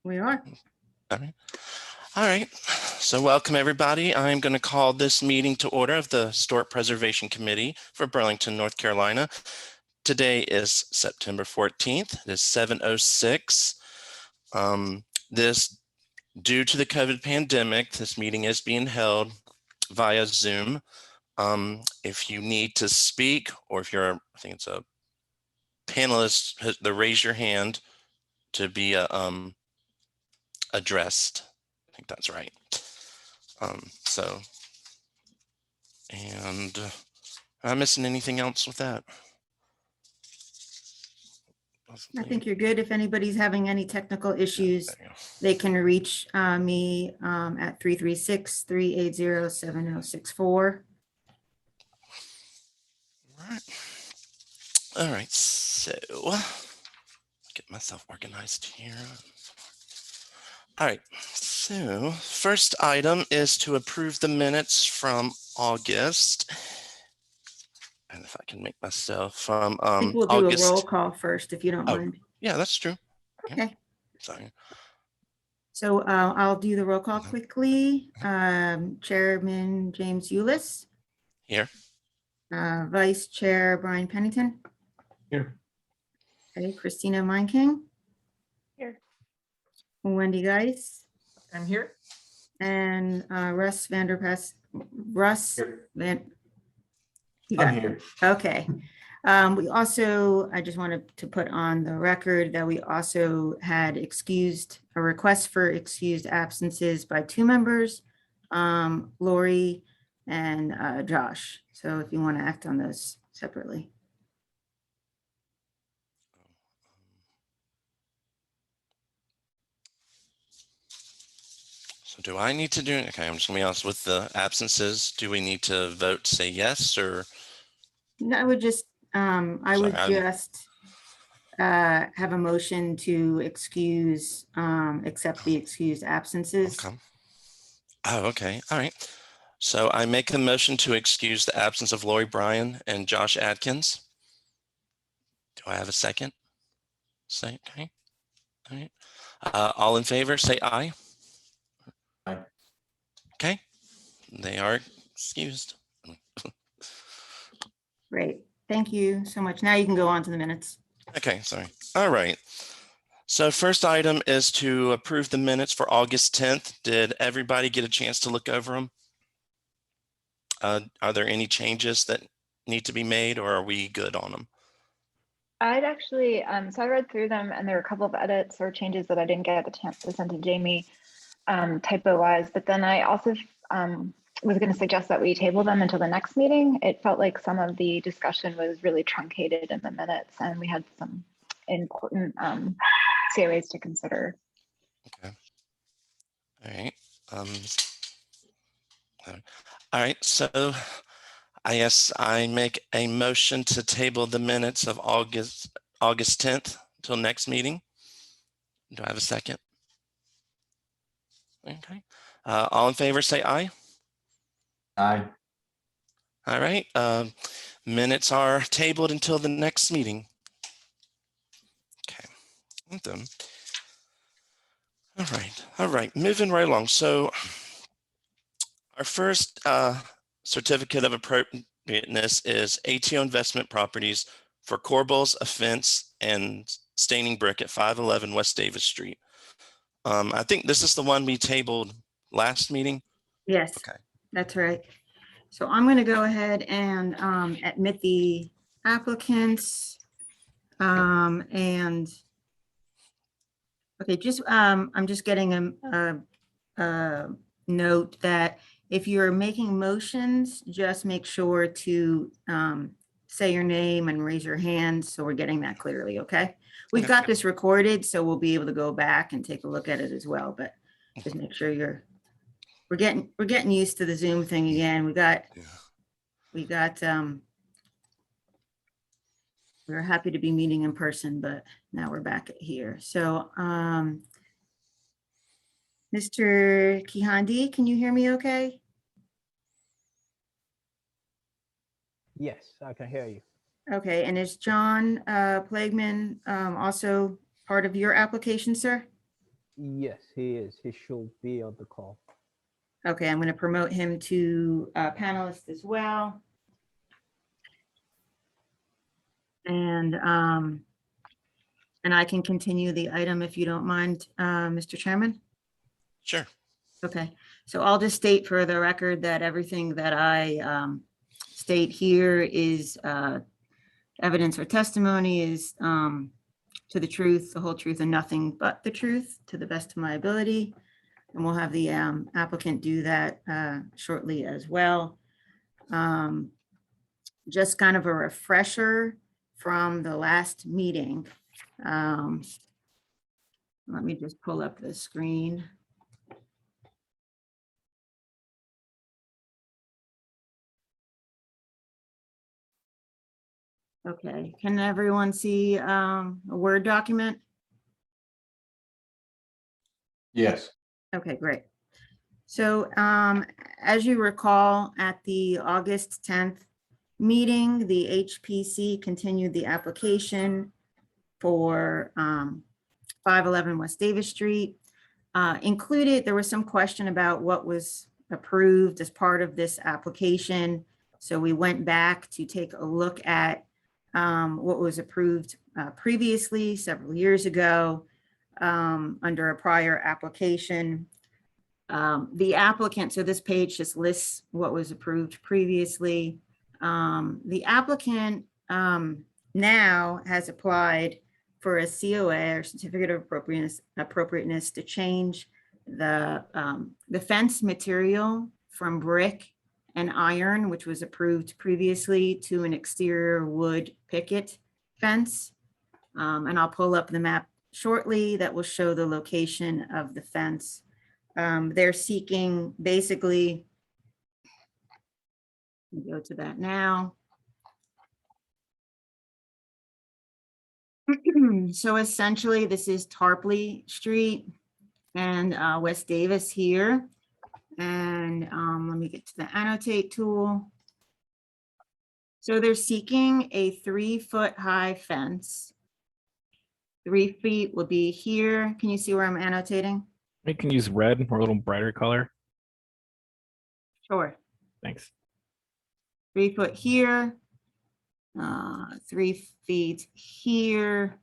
We are. All right. So welcome everybody. I'm going to call this meeting to order of the Historic Preservation Committee for Burlington, North Carolina. Today is September 14th. It is 7:06. Due to the COVID pandemic, this meeting is being held via Zoom. If you need to speak, or if you're, I think it's a panelist, raise your hand to be addressed. I think that's right. And am I missing anything else with that? I think you're good. If anybody's having any technical issues, they can reach me at 336-380-7064. All right, so get myself organized here. All right, so first item is to approve the minutes from August. And if I can make myself from I think we'll do August. a roll call first, if you don't mind. Yeah, that's true. Okay. Yeah. Sorry. So I'll do the roll call quickly. Chairman James Eulis. Here. Vice Chair Brian Pennington. Here. Okay, Christina Meinking. Here. Wendy Geis. I'm here. And Russ Vanderpass. Russ Here. I'm here. Okay. We also, I just wanted to put on the record that we also had a request for excused absences by 2 members, Lori and Josh. So if you want to act on those separately. So do I need to do it? Okay, I'm just gonna be honest with the absences. Do we need to vote to say yes or? No, I would just have a motion to accept the excused absences. Okay. Oh, okay. All right. So I make a motion to excuse the absence of Lori Bryan and Josh Adkins. Do I have a second? Say, okay. All right. All in favor, say aye. Aye. Okay. They are excused. Great. Thank you so much. Now you can go on to the minutes. Okay, sorry. All right. So first item is to approve the minutes for August 10th. Did everybody get a chance to look over them? Are there any changes that need to be made, or are we good on them? I'd actually, so I read through them and there were a couple of edits or changes that I didn't get the chance to send to Jamie typo wise, but then I also was going to suggest that we table them until the next meeting. It felt like some of the discussion was really truncated in the minutes and we had some important COAs to consider. Okay. All right. So I guess I make a motion to table the minutes of August 10th till next meeting. Do I have a second? Okay. All in favor, say aye. Aye. All right. Minutes are tabled until the next meeting. Okay. All right. Moving right along. So our first certificate of appropriateness is ATO Investment Properties for corbels, a fence, and staining brick at 511 West Davis Street. I think this is the one we tabled last meeting. Yes, okay. That's right. So I'm going to go ahead and admit the applicants and okay, I'm just getting a note that if you're making motions, just make sure to say your name and raise your hand so we're getting that clearly, okay? We've got this recorded, so we'll be able to go back and take a look at it as well, but just make sure we're getting used to the Zoom thing again. We were happy to be meeting in person, but now we're back here. So Mr. Kihandi, can you hear me okay? Yes, I can hear you. Okay, and is John Plagman also part of your application, sir? Yes, he is. He should be on the call. Okay, I'm going to promote him to panelist as well. And I can continue the item if you don't mind, Mr. Chairman. Sure. Okay, so I'll just state for the record that everything that I state here is evidence or testimony is to the truth, the whole truth, and nothing but the truth, to the best of my ability. And we'll have the applicant do that shortly as well. Just kind of a refresher from the last meeting. Let me just pull up the screen. Okay, can everyone see a Word document? Yes. Okay, great. So as you recall, at the August 10th meeting, the HPC continued the application for 511 West Davis Street. Included, there was some question about what was approved as part of this application. So we went back to take a look at what was approved previously several years ago under a prior application. The applicant, so this page just lists what was approved previously. The applicant now has applied for a COA or certificate of appropriateness to change the fence material from brick and iron, which was approved previously, to an exterior wood picket fence. And I'll pull up the map shortly that will show the location of the fence. They're seeking basically, go to that now. So essentially, this is Tarpley Street and West Davis here. And let me get to the annotate tool. So they're seeking a 3-foot high fence. 3 feet will be here. Can you see where I'm annotating? We can use red or a little brighter color. Sure. Thanks. 3 foot here. 3 feet here.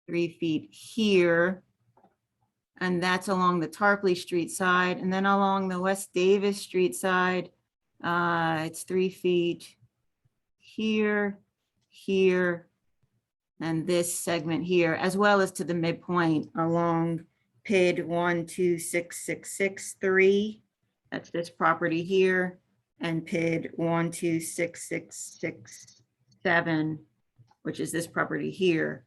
3 feet here. And that's along the Tarpley Street side. And then along the West Davis Street side, it's 3 feet here, here, and this segment here, as well as to the midpoint along PID 126663. That's this property here, and PID 126667, which is this property here.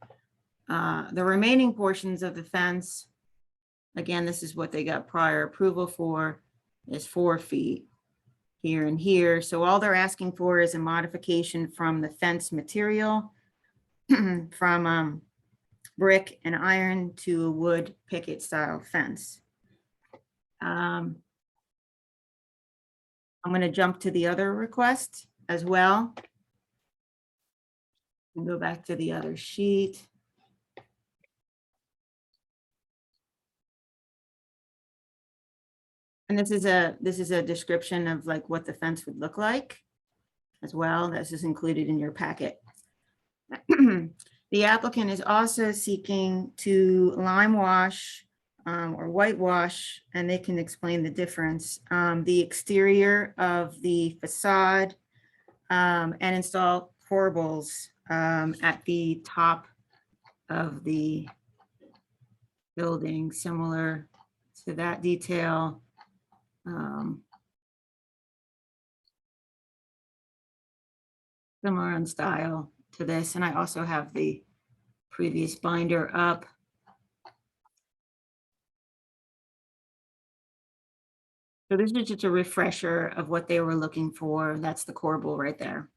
The remaining portions of the fence, again, this is what they got prior approval for, is 4 feet here and here. So all they're asking for is a modification from the fence material from brick and iron to a wood picket style fence. I'm going to jump to the other request as well. And go back to the other sheet. And this is a description of like what the fence would look like as well. This is included in your packet. The applicant is also seeking to lime wash or whitewash, and they can explain the difference, the exterior of the facade and install corbels at the top of the building, similar to that detail. Similar in style to this, and I also have the previous binder up. So this is just a refresher of what they were looking for. That's the corbel right there.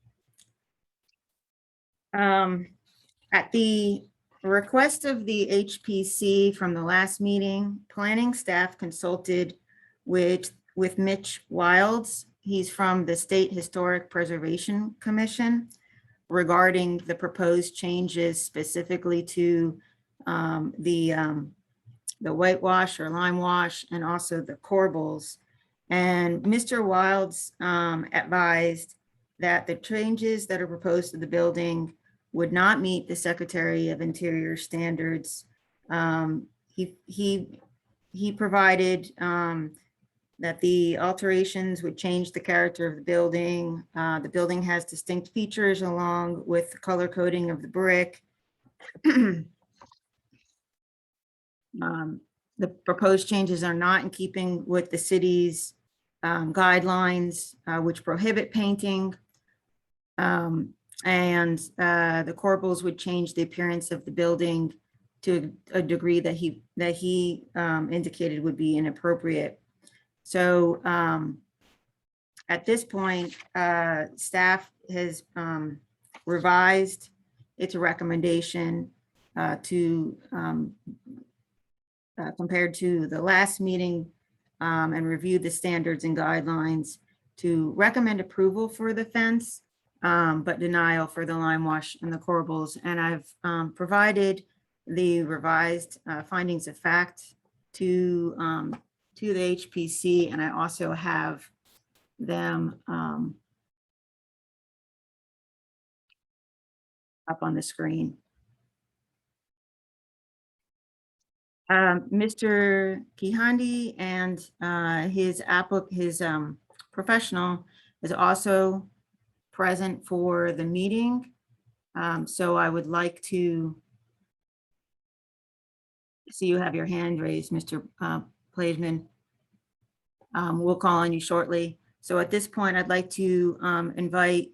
At the request of the HPC from the last meeting, planning staff consulted with Mitch Wilds. He's from the State Historic Preservation Commission regarding the proposed changes specifically to the whitewash or lime wash and also the corbels. And Mr. Wilds advised that the changes that are proposed to the building would not meet the Secretary of Interior standards. He provided that the alterations would change the character of the building. The building has distinct features along with the color coding of the brick. The proposed changes are not in keeping with the city's guidelines, which prohibit painting. And the corbels would change the appearance of the building to a degree that he indicated would be inappropriate. So at this point, staff has revised its recommendation to compared to the last meeting and reviewed the standards and guidelines to recommend approval for the fence, but denial for the lime wash and the corbels. And I've provided the revised findings of fact to the HPC, and I also have them up on the screen. Mr. Kihandi and his professional is also present for the meeting. So I would like to see you have your hand raised, Mr. Plaisman. We'll call on you shortly. So at this point, I'd like to invite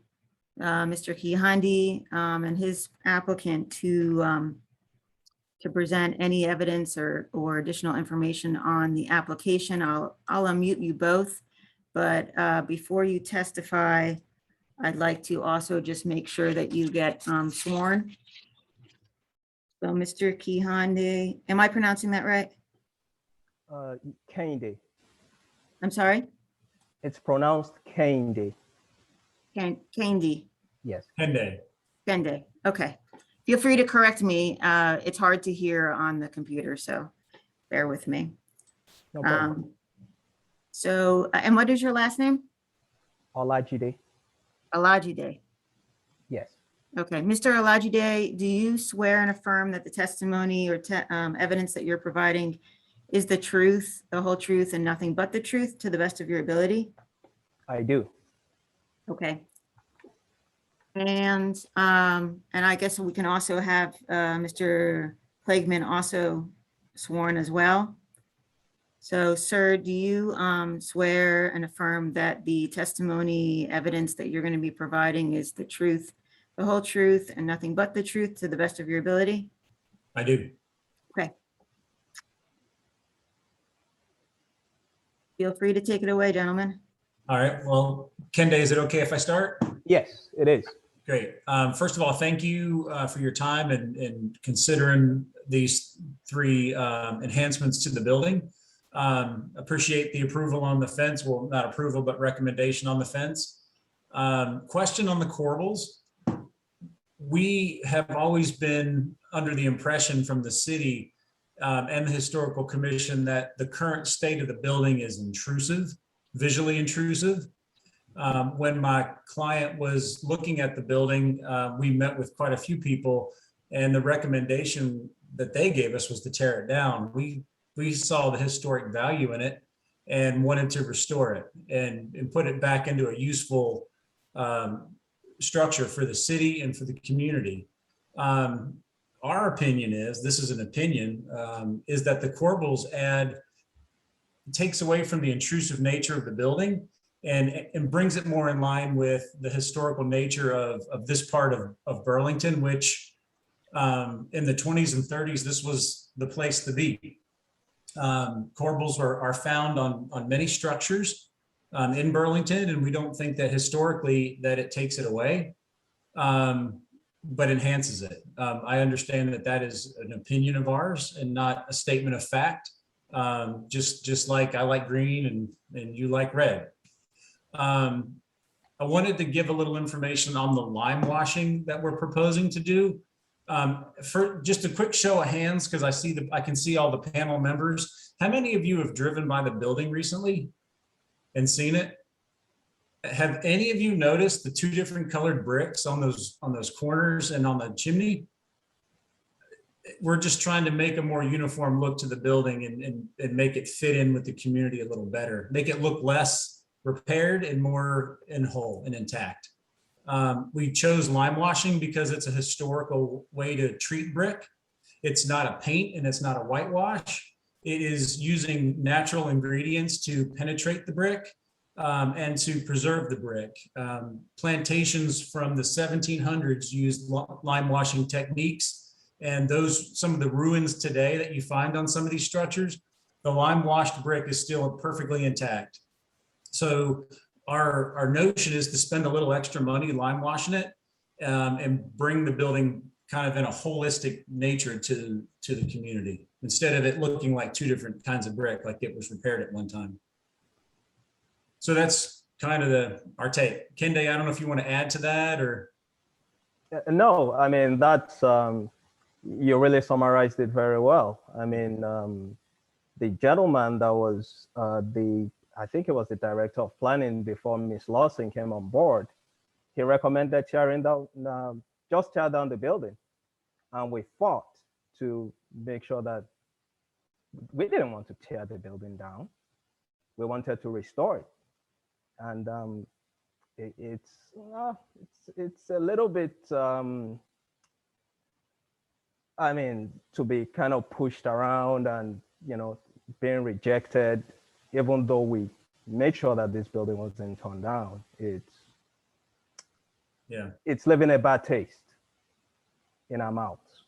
Mr. Kihandi and his applicant to present any evidence or additional information on the application. I'll unmute you both, but before you testify, I'd like to also just make sure that you get sworn. So Mr. Kihandi, am I pronouncing that right? Candy. I'm sorry? It's pronounced Candy. Candy. Yes. Kende. Okay. Feel free to correct me. It's hard to hear on the computer, so bear with me. No problem. So, and what is your last name? Olajide. Olajide. Yes. Okay, Mr. Olajide, do you swear and affirm that the testimony or evidence that you're providing is the truth, the whole truth, and nothing but the truth to the best of your ability? I do. Okay. And I guess we can also have Mr. Clegman also sworn as well. So, sir, do you swear and affirm that the testimony evidence that you're going to be providing is the truth, the whole truth, and nothing but the truth to the best of your ability? I do. Okay. Feel free to take it away, gentlemen. All right. Well, Kende, is it okay if I start? Yes, it is. Great. First of all, thank you for your time and considering these three enhancements to the building. Appreciate the approval on the fence. Well, not approval, but recommendation on the fence. Question on the corbels. We have always been under the impression from the city and the historical commission that the current state of the building is intrusive, visually intrusive. When my client was looking at the building, we met with quite a few people, and the recommendation that they gave us was to tear it down. We saw the historic value in it and wanted to restore it and put it back into a useful structure for the city and for the community. Our opinion is, this is an opinion, is that the corbels takes away from the intrusive nature of the building and brings it more in line with the historical nature of this part of Burlington, which in the 20s and 30s, this was the place to be. Corbels are found on many structures in Burlington, and we don't think that historically that it takes it away, but enhances it. I understand that is an opinion of ours and not a statement of fact. Just like I like green and you like red. I wanted to give a little information on the lime washing that we're proposing to do. For just a quick show of hands, because I can see all the panel members. How many of you have driven by the building recently and seen it? Have any of you noticed the two different colored bricks on those corners and on the chimney? We're just trying to make a more uniform look to the building and make it fit in with the community a little better, make it look less repaired and more in whole and intact. We chose limewashing because it's a historical way to treat brick. It's not a paint and it's not a whitewash. It is using natural ingredients to penetrate the brick and to preserve the brick. Plantations from the 1700s used limewashing techniques, and some of the ruins today that you find on some of these structures, the lime washed brick is still perfectly intact. So our notion is to spend a little extra money lime washing it and bring the building kind of in a holistic nature to the community, instead of it looking like two different kinds of brick, like it was repaired at one time. So that's kind of our take. Kende, I don't know if you want to add to that or. No, I mean, that's, you really summarized it very well. I mean, the gentleman that was I think it was the director of planning before Ms. Lawson came on board, he recommended tearing down, just tear down the building. And we fought to make sure that we didn't want to tear the building down. We wanted to restore it. And it's a little bit, I mean, to be kind of pushed around and, you know, being rejected, even though we made sure that this building wasn't torn down, it's leaving a bad taste in our mouths.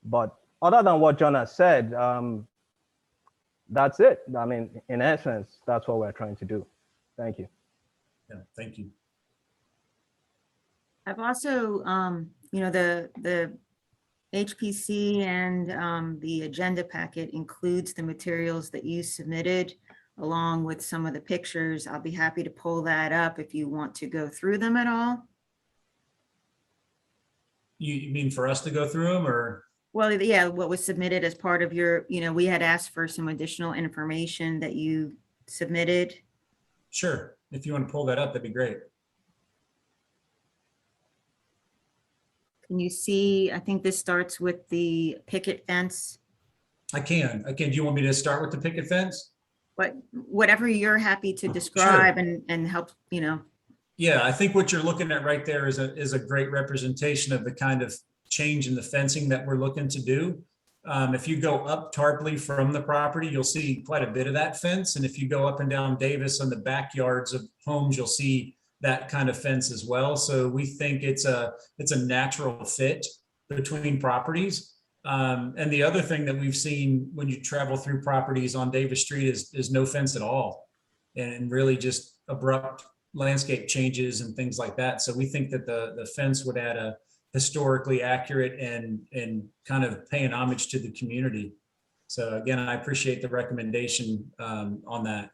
But other than what John has said, that's it. I mean, in essence, that's what we're trying to do. Thank you. Yeah, thank you. I've also, you know, the HPC and the agenda packet includes the materials that you submitted along with some of the pictures. I'll be happy to pull that up if you want to go through them at all. You mean for us to go through them, or? Well, yeah, what was submitted as part of your, you know, we had asked for some additional information that you submitted. Sure. If you want to pull that up, that'd be great. Can you see, I think this starts with the picket fence. I can. Do you want me to start with the picket fence? But whatever you're happy to describe and help, you know. Yeah, I think what you're looking at right there is a great representation of the kind of change in the fencing that we're looking to do. If you go up Tarpley from the property, you'll see quite a bit of that fence. And if you go up and down Davis on the backyards of homes, you'll see that kind of fence as well. So we think it's a natural fit between properties. And the other thing that we've seen when you travel through properties on Davis Street is no fence at all, and really just abrupt landscape changes and things like that. So we think that the fence would add a historically accurate and kind of paying homage to the community. So again, I appreciate the recommendation on that.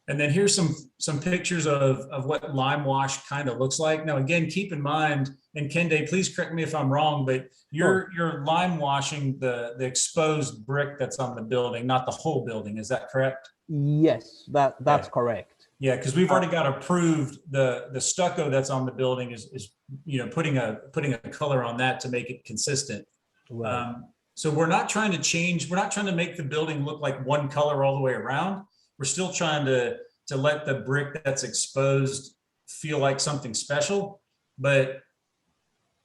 And then here's some pictures of what lime wash kind of looks like. Now, again, keep in mind, and Kende, please correct me if I'm wrong, but you're lime washing the exposed brick that's on the building, not the whole building. Is that correct? Yes, that's correct. Yeah, because we've already got approved the stucco that's on the building is you know putting a color on that to make it consistent. Right. So we're not trying to change. We're not trying to make the building look like one color all the way around. We're still trying to let the brick that's exposed feel like something special, but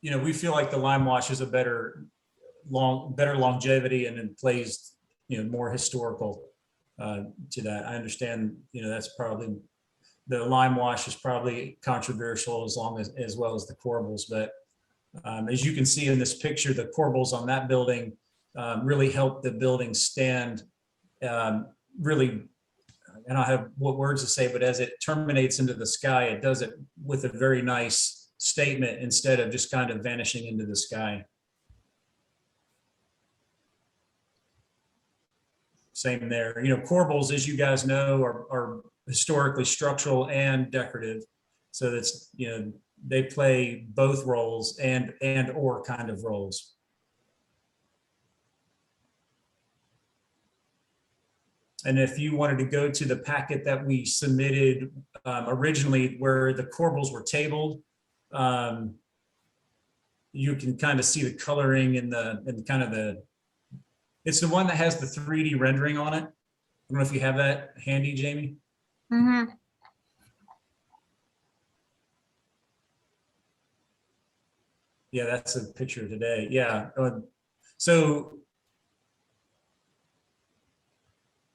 you know, we feel like the lime wash is a better longevity and it plays, you know, more historical to that. I understand, you know, that's probably the lime wash is probably controversial as well as the corbels, but as you can see in this picture, the corbels on that building really help the building stand really. I don't have what words to say, but as it terminates into the sky, it does it with a very nice statement instead of just kind of vanishing into the sky. Same there. You know, corbels, as you guys know, are historically structural and decorative. So that's, you know, they play both roles and or kind of roles. And if you wanted to go to the packet that we submitted originally, where the corbels were tabled, you can kind of see the coloring and it's the one that has the 3D rendering on it. I don't know if you have that handy, Jamie. Mm-hmm. Yeah, that's a picture today. Yeah. So,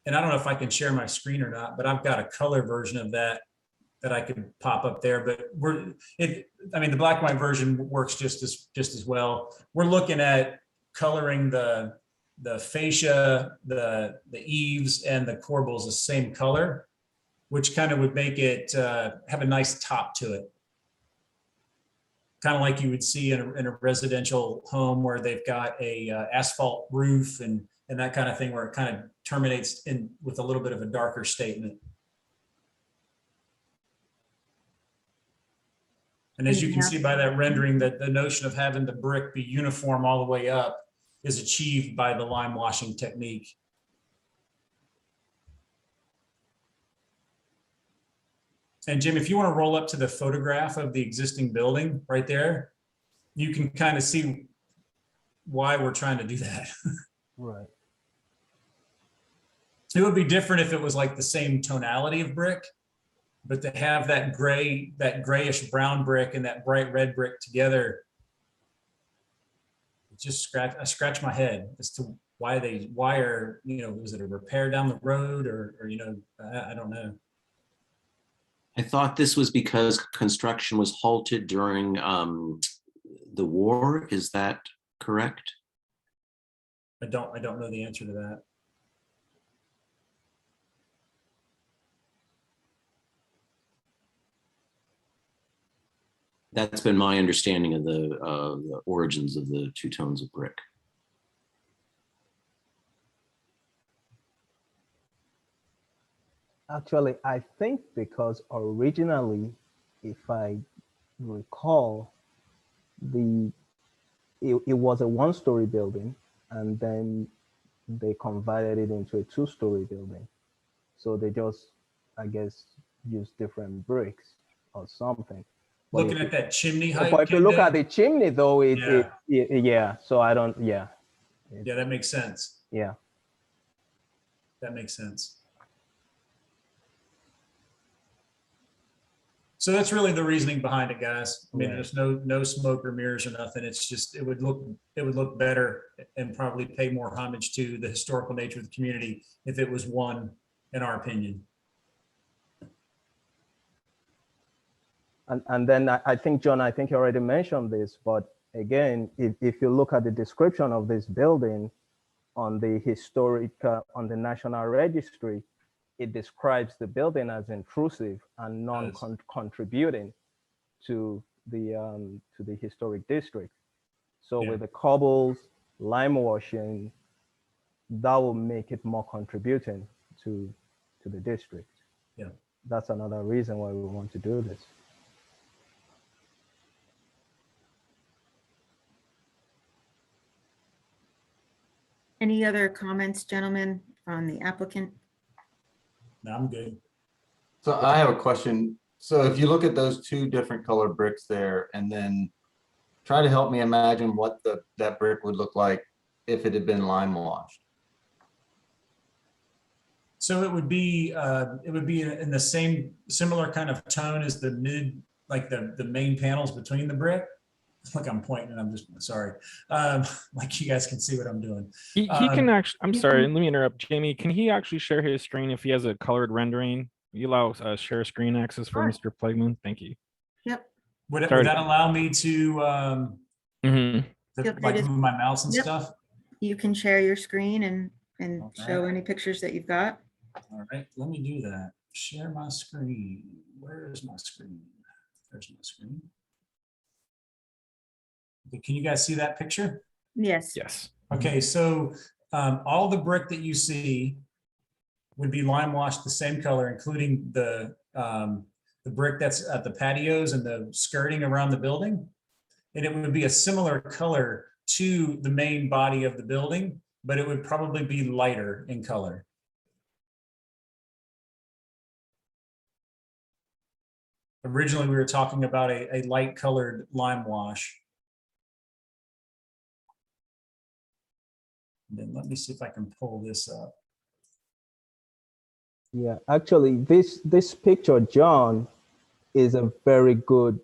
and I don't know if I can share my screen or not, but I've got a color version of that I could pop up there. But I mean, the black and white version works just as well. We're looking at coloring the fascia, the eaves, and the corbels the same color, which kind of would make it have a nice top to it. Kind of like you would see in a residential home where they've got a asphalt roof and that kind of thing, where it kind of terminates in with a little bit of a darker statement. And as you can see by that rendering, that the notion of having the brick be uniform all the way up is achieved by the lime washing technique. And Jim, if you want to roll up to the photograph of the existing building right there, you can kind of see why we're trying to do that. Right. It would be different if it was like the same tonality of brick, but to have that grayish brown brick and that bright red brick together, I scratch my head as to why are, you know, was it a repair down the road or you know, I don't know. I thought this was because construction was halted during the war. Is that correct? I don't know the answer to that. That's been my understanding of the origins of the two tones of brick. Actually, I think because originally, if I recall, it was a one-story building, and then they converted it into a two-story building. So they just, I guess, used different bricks or something. But Looking at that chimney height. But if you look Ken, at the chimney, though, yeah. So I don't, yeah. Yeah, that makes sense. Yeah. That makes sense. So that's really the reasoning behind it, guys. I mean, Right. there's no smoke or mirrors or nothing. It's just, it would look better and probably pay more homage to the historical nature of the community if it was one, in our opinion. And then I think, John, I think you already mentioned this, but again, if you look at the description of this building on the historic, on the National Registry, it describes the building as intrusive and non-contributing to the historic district. So Yeah. with the cobbles, lime washing, that will make it more contributing to the district. Yeah. That's another reason why we want to do this. Any other comments, gentlemen, on the applicant? No, I'm good. So I have a question. So if you look at those two different color bricks there, and then try to help me imagine what that brick would look like if it had been lime washed. So it would be in the similar kind of tone as the like the main panels between the brick. Like I'm pointing and I'm just sorry. Like you guys can see what I'm doing. He can actually, I'm sorry, let me interrupt. Jamie, can he actually share his screen if he has a colored rendering? You allow share screen access for Sure. Mr. Plegman? Thank you. Yep. Would that allow me to Mm-hmm. like move my mouse and Yep. stuff? You can share your screen and Okay. show any pictures that you've got. All right, let me do that. Share my screen. Where is my screen? There's my screen. Okay, can you guys see that picture? Yes. Yes. Okay, so all the brick that you see would be lime washed the same color, including the the brick that's at the patios and the skirting around the building. And it would be a similar color to the main body of the building, but it would probably be lighter in color. Originally, we were talking about a light colored lime wash. And then let me see if I can pull this up. Yeah, actually, this picture, John, is a very good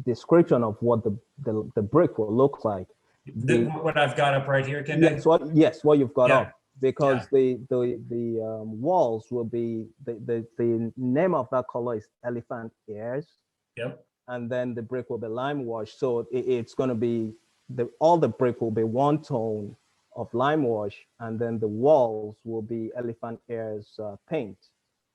description of what the brick will look like. What I've got up right here, Ken? Yes, what you've got Yeah. up, because the walls will be, the name of that color is elephant ears. Yep. And then the brick will be lime wash. So it's going to be, all the brick will be one tone of lime wash, and then the walls will be elephant ears paint.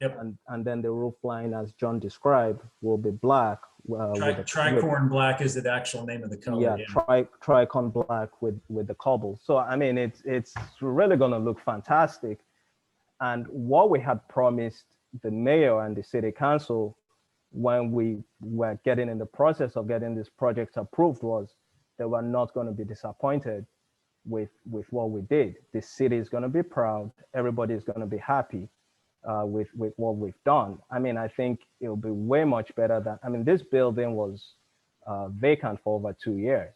Yep. And then the roof line, as John described, will be black. Tricorn black is the actual name of the color. Yeah, tricorn black with the cobble. So I mean, it's really going to look fantastic. And what we had promised the mayor and the city council when we were getting in the process of getting this project approved was they were not going to be disappointed with what we did. The city is going to be proud. Everybody is going to be happy with what we've done. I mean, I think it'll be way much better than, I mean, this building was vacant for over 2 years.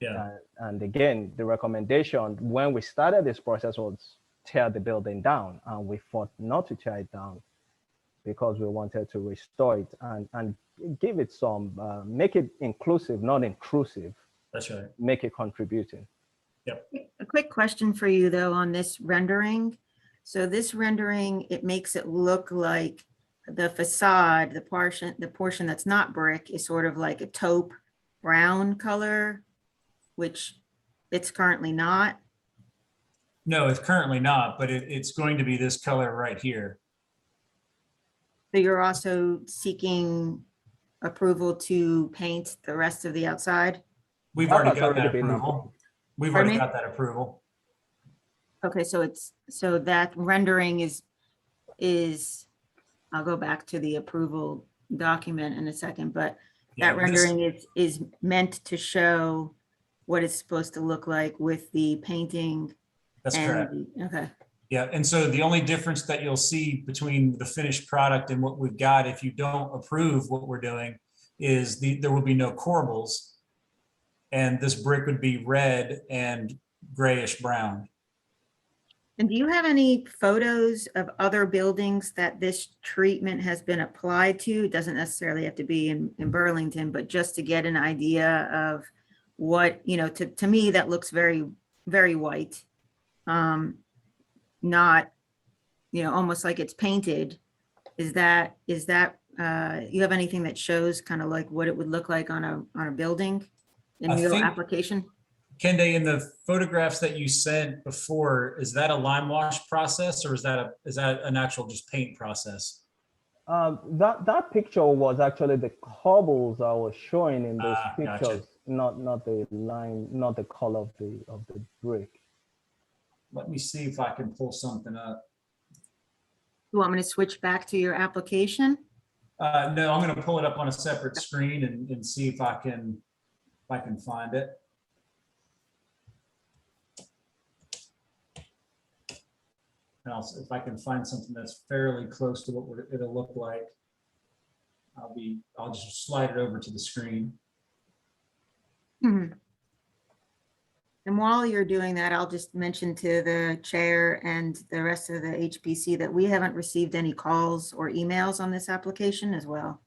Yeah. And again, the recommendation when we started this process was tear the building down, and we fought not to tear it down because we wanted to restore it and give it some, make it inclusive, not intrusive. That's right. Make it contributing. Yep. A quick question for you though on this rendering. So this rendering, it makes it look like the facade, the portion that's not brick is sort of like a taupe brown color, which it's currently not. No, it's currently not, but it's going to be this color right here. So you're also seeking approval to paint the rest of the outside? We've That already has got that already been approval. We've Pardon already me? got that approval. Okay, so that rendering is, I'll go back to the approval document in a second, but Yeah, that rendering is meant to show what it's supposed to look like with the painting. That's and correct. Okay, Yeah, and so the only difference that you'll see between the finished product and what we've got, if you don't approve what we're doing, is there will be no corbels. And this brick would be red and grayish brown. and do you have any photos of other buildings that this treatment has been applied to? It doesn't necessarily have to be in Burlington, but just to get an idea of what, you know, to me, that looks very, very white. Not, you know, almost like it's painted. Is that you have anything that shows kind of like what it would look like on a building in I real think- application? Kende, in the photographs that you sent before, is that a lime wash process or is that an actual just paint process? That picture was actually the cobbles I was showing in those Gotcha. pictures, not the line, not the color of the brick. Let me see if I can pull something up. You want me to switch back to your application? No, I'm going to pull it up on a separate screen and see if I can find it. And also, if I can find something that's fairly close to what it'll look like, I'll just slide it over to the screen. Mhm. And while you're doing that, I'll just mention to the chair and the rest of the HPC that we haven't received any calls or emails on this application as well.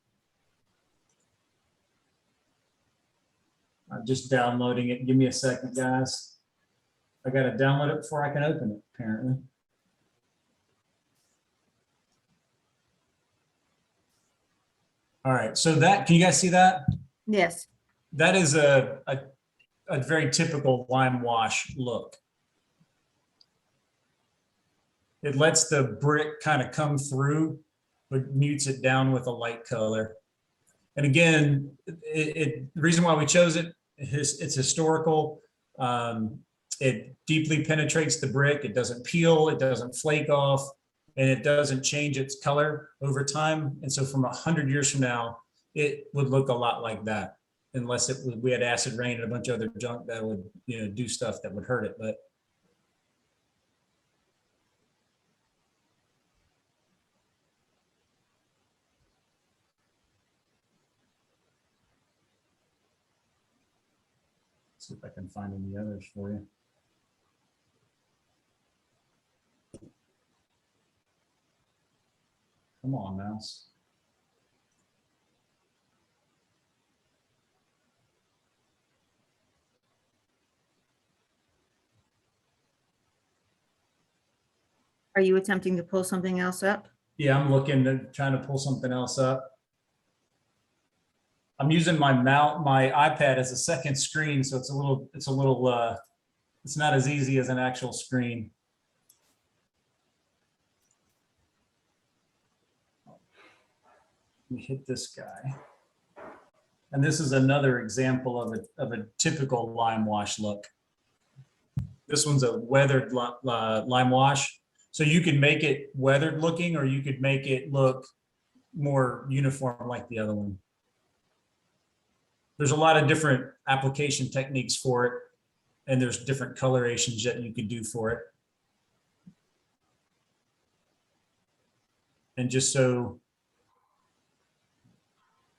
I'm just downloading it. Give me a second, guys. I got to download it before I can open it, apparently. All right, so can you guys see that? Yes. That is a very typical lime wash look. It lets the brick kind of come through, but mutes it down with a light color. And again, the reason why we chose it is it's historical. It deeply penetrates the brick. It doesn't peel. It doesn't flake off. and it doesn't change its color over time. And so from 100 years from now, it would look a lot like that, unless it was, we had acid rain and a bunch of other junk that would, you know, do stuff that would hurt it. But see if I can find any others for you. Come on, mouse. Are you attempting to pull something else up? Yeah, I'm looking to trying to pull something else up. I'm using my iPad as a second screen, so it's not as easy as an actual screen. Let me hit this guy. And this is another example of a typical lime wash look. This one's a weathered lime wash. So you could make it weathered looking, or you could make it look more uniform like the other one. There's a lot of different application techniques for it, and there's different colorations that you could do for it. And just so,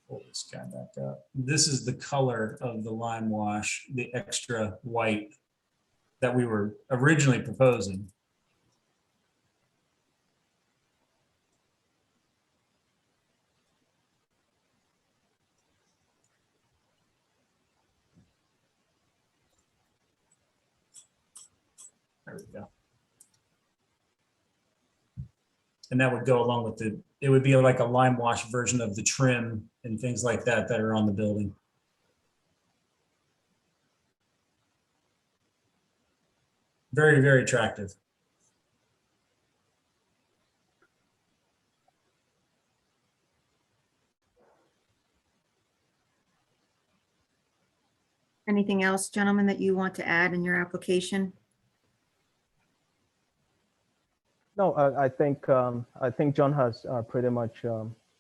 pull this guy back up. This is the color of the lime wash, the extra white that we were originally proposing. There we go. And that would go along with it would be like a lime wash version of the trim and things like that that are on the building. Very, very attractive. Anything else, gentlemen, that you want to add in your application? No, I think John has pretty much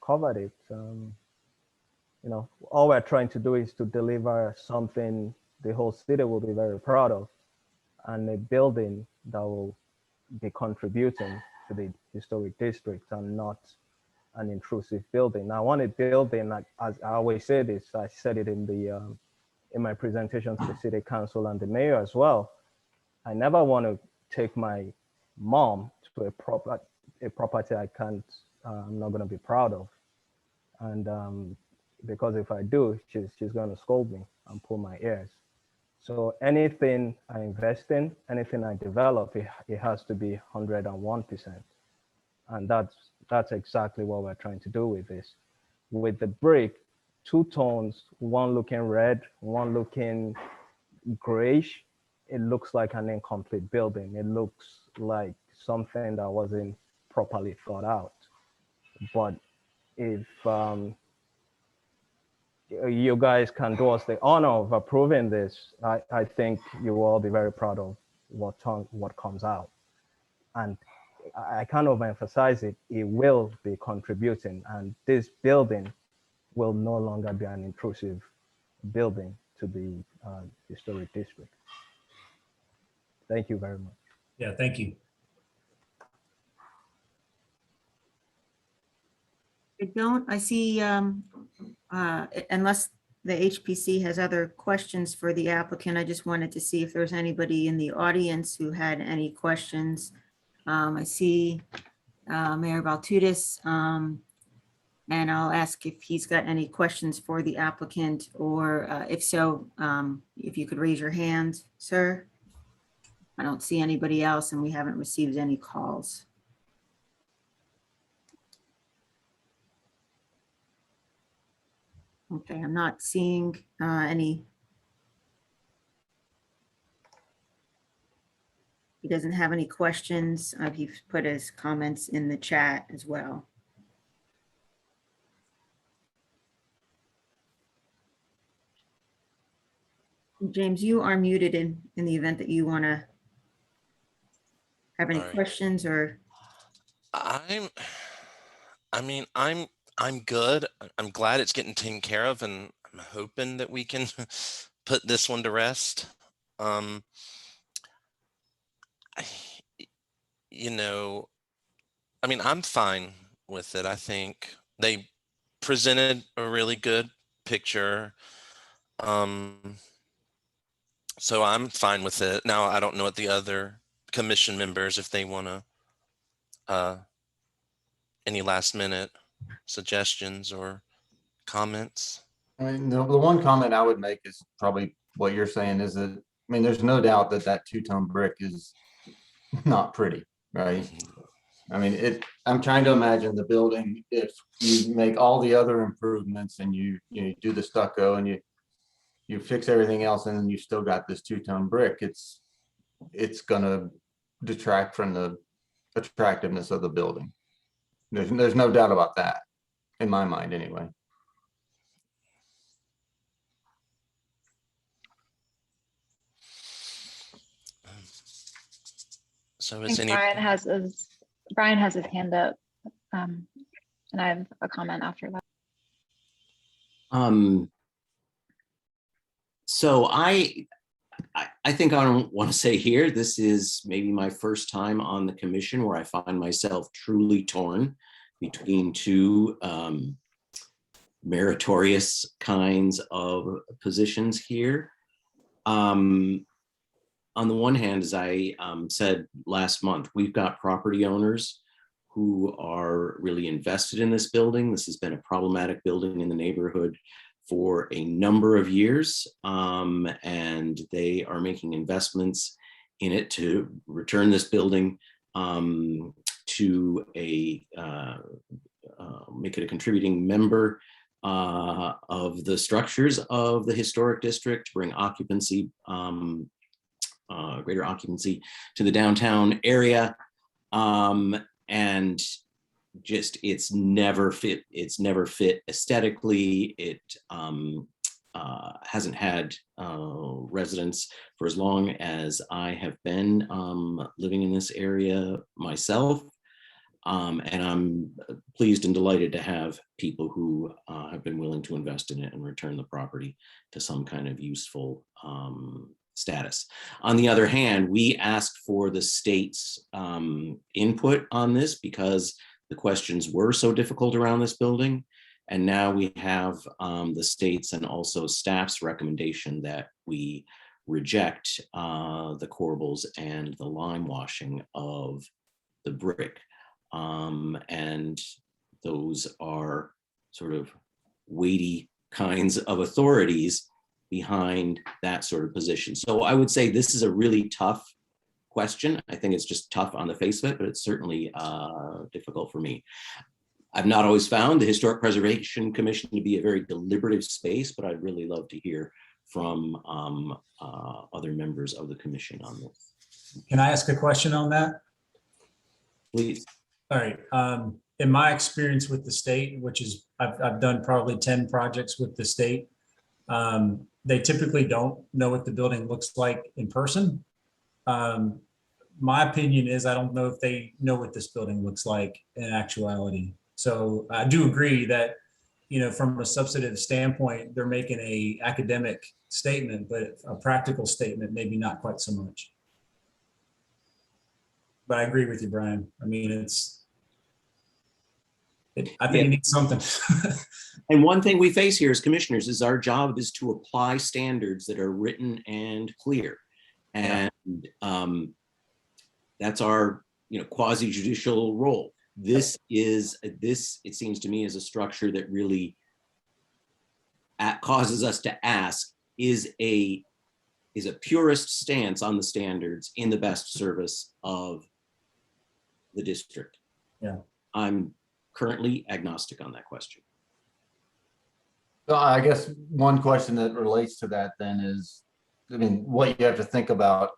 covered it. You know, all we're trying to do is to deliver something the whole city will be very proud of, and a building that will be contributing to the historic district and not an intrusive building. I want a building, like, as I always say this, I said it in my presentation to the city council and the mayor as well. I never want to take my mom to a property I can't, I'm not going to be proud of. And because if I do, she's going to scold me and pull my ears. So anything I invest in, anything I develop, it has to be 101%. And that's exactly what we're trying to do with this. With the brick, two tones, one looking red, one looking grayish, it looks like an incomplete building. It looks like something that wasn't properly thought out. But if you guys can do us the honor of approving this, I think you will all be very proud of what comes out. And I can't overemphasize it, it will be contributing, and this building will no longer be an intrusive building to the historic district. Thank you very much. Yeah, thank you. I see, unless the HPC has other questions for the applicant, I just wanted to see if there's anybody in the audience who had any questions. I see Mayor Valtutis, and I'll ask if he's got any questions for the applicant, or if so, if you could raise your hand, sir. I don't see anybody else, and we haven't received any calls. Okay, I'm not seeing any. He doesn't have any questions. He's put his comments in the chat as well. James, you are muted in the event that you want to have any All right. questions or. I'm, I mean, I'm good. I'm glad it's getting taken care of, and I'm hoping that we can put this one to rest. Um, I, you know, I mean, I'm fine with it. I think they presented a really good picture. Um, so I'm fine with it. Now, I don't know what the other commission members, if they want to, any last minute suggestions or comments. I mean, the one comment I would make is probably what you're saying is that, I mean, there's no doubt that that two-tone brick is not pretty, right? I mean, I'm trying to imagine the building, if you make all the other improvements and you do the stucco and you fix everything else and then you still got this two-tone brick, it's gonna detract from the attractiveness of the building. There's no doubt about that, in my mind anyway. So I is think any, Brian has his hand up. And I have a comment after that. So I think I don't want to say here, this is maybe my first time on the commission where I find myself truly torn between two meritorious kinds of positions here. On the one hand, as I said last month, we've got property owners who are really invested in this building. This has been a problematic building in the neighborhood for a number of years, and they are making investments in it to return this building to a make it a contributing member of the structures of the historic district, bring occupancy, greater occupancy to the downtown area, and just it's never fit aesthetically. It hasn't had residents for as long as I have been living in this area myself. And I'm pleased and delighted to have people who have been willing to invest in it and return the property to some kind of useful status. On the other hand, we asked for the state's input on this because the questions were so difficult around this building. And now we have the state's and also staff's recommendation that we reject the corbels and the lime washing of the brick. And those are sort of weighty kinds of authorities behind that sort of position. So I would say this is a really tough question. I think it's just tough on the face of it, but it's certainly difficult for me. I've not always found the Historic Preservation Commission to be a very deliberative space, but I'd really love to hear from other members of the commission on this. Can I ask a question on that? Please. All right. In my experience with the state, which is I've done probably 10 projects with the state, they typically don't know what the building looks like in person. My opinion is I don't know if they know what this building looks like in actuality. So I do agree that, you know, from a substantive standpoint, they're making a academic statement, but a practical statement, maybe not quite so much. But I agree with you, Brian. I mean, I think it needs something. And one thing we face here as commissioners is our job is to apply standards that are written and clear. And that's our, you know, quasi-judicial role. This, it seems to me, is a structure that really causes us to ask, is a purist stance on the standards in the best service of the district? Yeah. I'm currently agnostic on that question. So I guess one question that relates to that then is, I mean, what you have to think about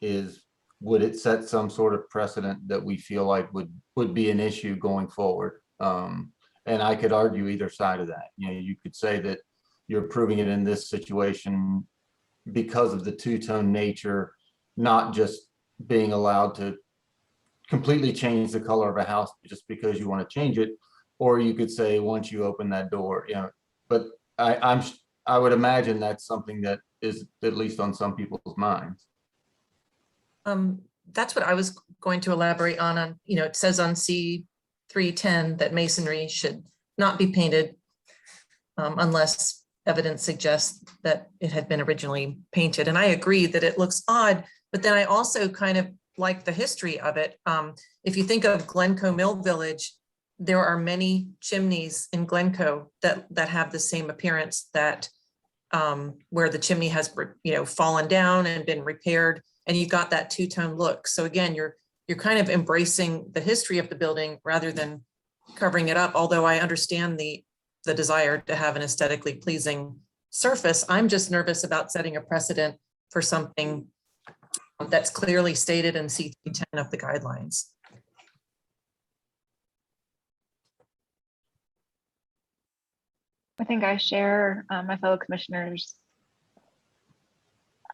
is, would it set some sort of precedent that we feel like would be an issue going forward? And I could argue either side of that. You know, you could say that you're proving it in this situation because of the two-tone nature, not just being allowed to completely change the color of a house just because you want to change it. Or you could say, once you open that door, you know, but I would imagine that's something that is at least on some people's minds. That's what I was going to elaborate on, you know, it says on C310 that masonry should not be painted unless evidence suggests that it had been originally painted. And I agree that it looks odd, but then I also kind of like the history of it. If you think of Glencoe Mill Village, there are many chimneys in Glencoe that have the same appearance, that where the chimney has, you know, fallen down and been repaired, and you've got that two-tone look. So again, you're kind of embracing the history of the building rather than covering it up. Although I understand the desire to have an aesthetically pleasing surface, I'm just nervous about setting a precedent for something that's clearly stated in C310 of the guidelines. I think I share my fellow commissioners'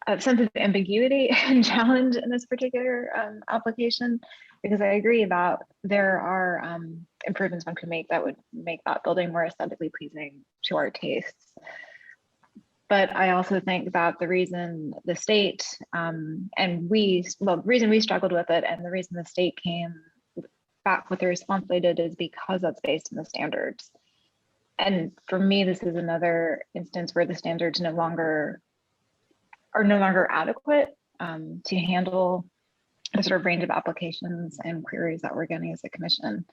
a sense of ambiguity and challenge in this particular application, because I agree that there are improvements one could make that would make that building more aesthetically pleasing to our tastes. But I also think that the reason the state the reason we struggled with it and the reason the state came back with the response they did is because that's based on the standards. And for me, this is another instance where the standards are no longer adequate to handle the sort of range of applications and queries that we're getting as a commission.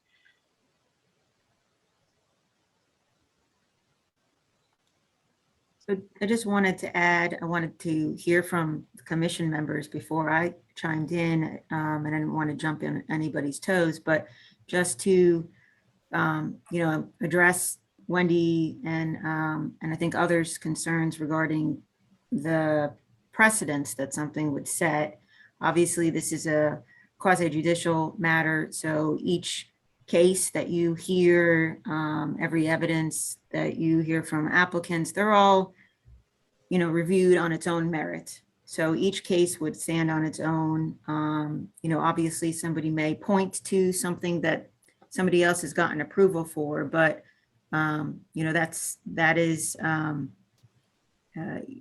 So I just wanted to add, I wanted to hear from the commission members before I chimed in, and I didn't want to jump in anybody's toes, but just to, you know, address Wendy and I think others' concerns regarding the precedents that something would set. Obviously, this is a quasi-judicial matter, so each case that you hear, every evidence that you hear from applicants, they're all, you know, reviewed on its own merit. So each case would stand on its own. You know, obviously somebody may point to something that somebody else has gotten approval for, but you know, that is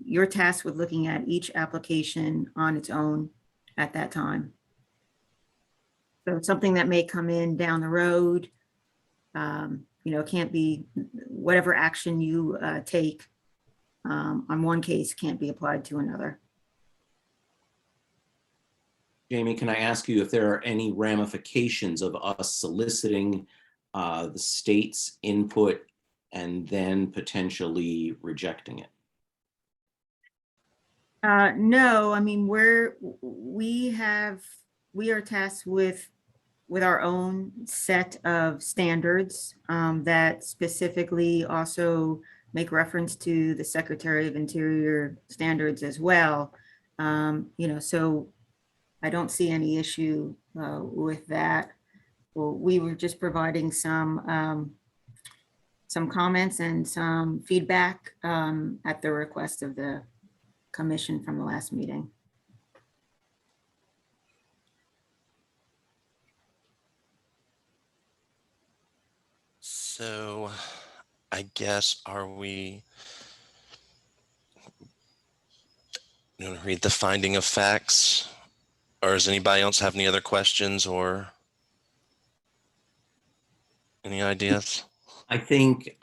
your task with looking at each application on its own at that time. So something that may come in down the road, you know, can't be, whatever action you take on one case can't be applied to another. Jamie, can I ask you if there are any ramifications of us soliciting the state's input and then potentially rejecting it? No, I mean, we are tasked with our own set of standards that specifically also make reference to the Secretary of Interior standards as well. You know, so I don't see any issue with that. Well, we were just providing some comments and some feedback at the request of the commission from the last meeting. So I guess, are we going to read the finding of facts, or does anybody else have any other questions or any ideas? I think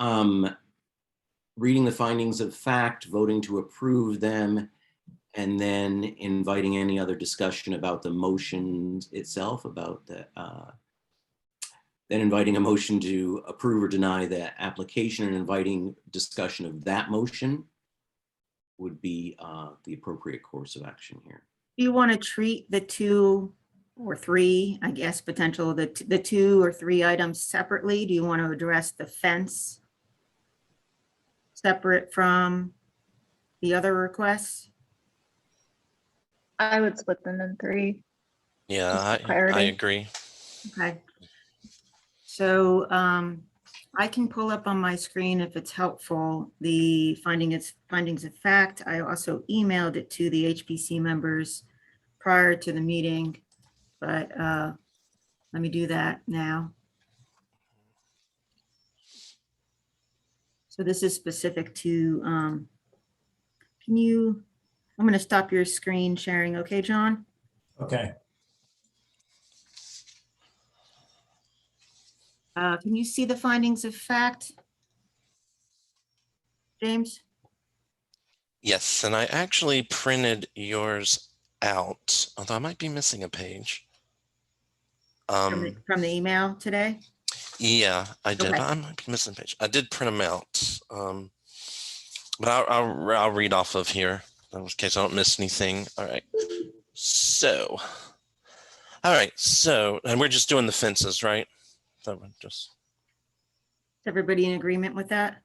reading the findings of fact, voting to approve them, and then inviting any other discussion about the motion itself, about the, then inviting a motion to approve or deny the application and inviting discussion of that motion would be the appropriate course of action here. Do you want to treat the 2 or 3, I guess, potential, the 2 or 3 items separately? Do you want to address the fence separate from the other requests? I would split them in 3. Yeah, Just for I clarity. agree. Okay. So I can pull up on my screen if it's helpful, the findings of fact. I also emailed it to the HPC members prior to the meeting, but Let me do that now. So this is specific to, I'm going to stop your screen sharing. Okay, John? Okay. Can you see the findings of fact? James? Yes, and I actually printed yours out, although I might be missing a page. From the email today? Yeah, I did, Okay. but I might be missing a page. I did print them out. But I'll read off of here in case I don't miss anything. All right. So, and we're just doing the fences, right? So we're just, Is everybody in agreement with that?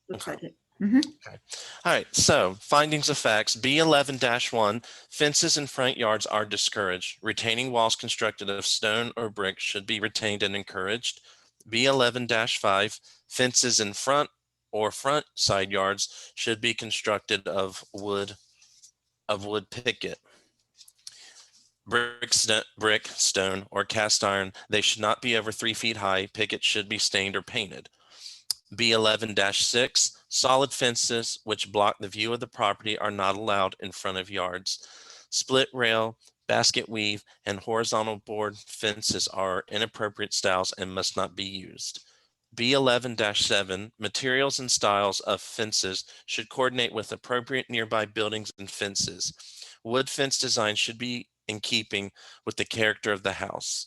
Looks Okay. like it. Mhm. all right. So findings of facts, B11-1, fences in front yards are discouraged. Retaining walls constructed of stone or brick should be retained and encouraged. B11-5, fences in front or front side yards should be constructed of wood picket. Brick, stone, or cast iron, they should not be over 3 feet high. Pickets should be stained or painted. B11-6, solid fences which block the view of the property are not allowed in front of yards. Split rail, basket weave, and horizontal board fences are inappropriate styles and must not be used. B11-7, materials and styles of fences should coordinate with appropriate nearby buildings and fences. Wood fence design should be in keeping with the character of the house.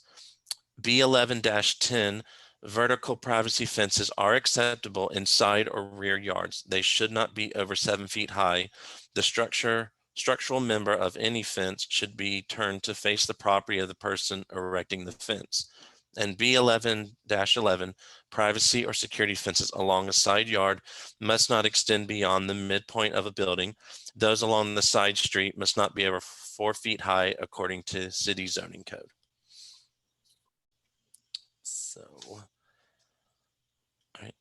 B11-10, vertical privacy fences are acceptable in side or rear yards. They should not be over 7 feet high. The structural member of any fence should be turned to face the property of the person erecting the fence. And B11-11, privacy or security fences along a side yard must not extend beyond the midpoint of a building. Those along the side street must not be over 4 feet high according to city zoning code. So, all right.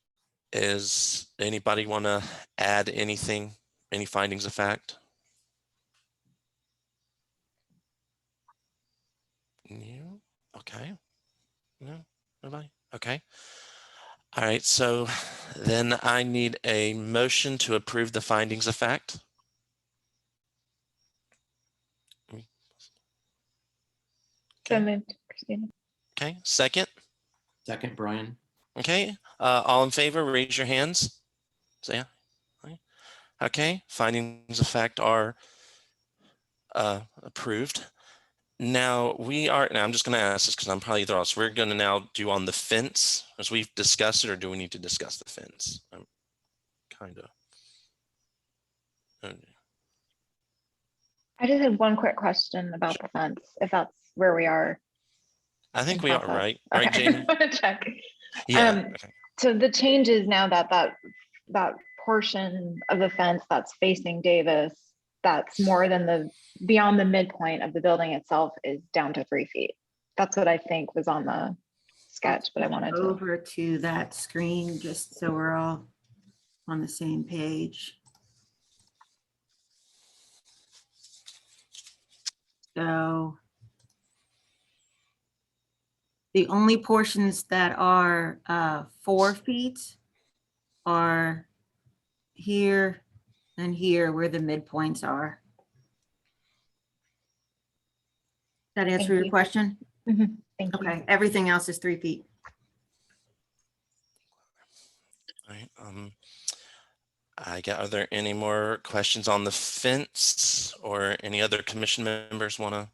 Is anybody want to add anything, any findings of fact? No? Okay. No? Nobody? Okay. All right. So then I need a motion to approve the findings of fact. So Okay. moved, Christina. Okay. Second. Second, Brian. Okay. All in favor, raise your hands. Say aye. Okay. Findings of fact are approved. Now I'm just going to ask this because I'm probably lost. We're going to now do on the fence as we've discussed it, or do we need to discuss the fence? I'm kind of. I just had one quick question about the fence, if that's where we are. I think in we are process. right, Okay. Jamie? I want to check. Yeah. Okay. So the changes now that portion of the fence that's facing Davis, that's more than beyond the midpoint of the building itself is down to 3 feet. That's what I think was on the sketch, but I wanted to. Over to that screen, just so we're all on the same page. So the only portions that are 4 feet are here and here where the midpoints are. That answer Thank your you. question? Mhm. Thank you. Okay, everything else is 3 feet. All right. Are there any more questions on the fence, or any other commission members want to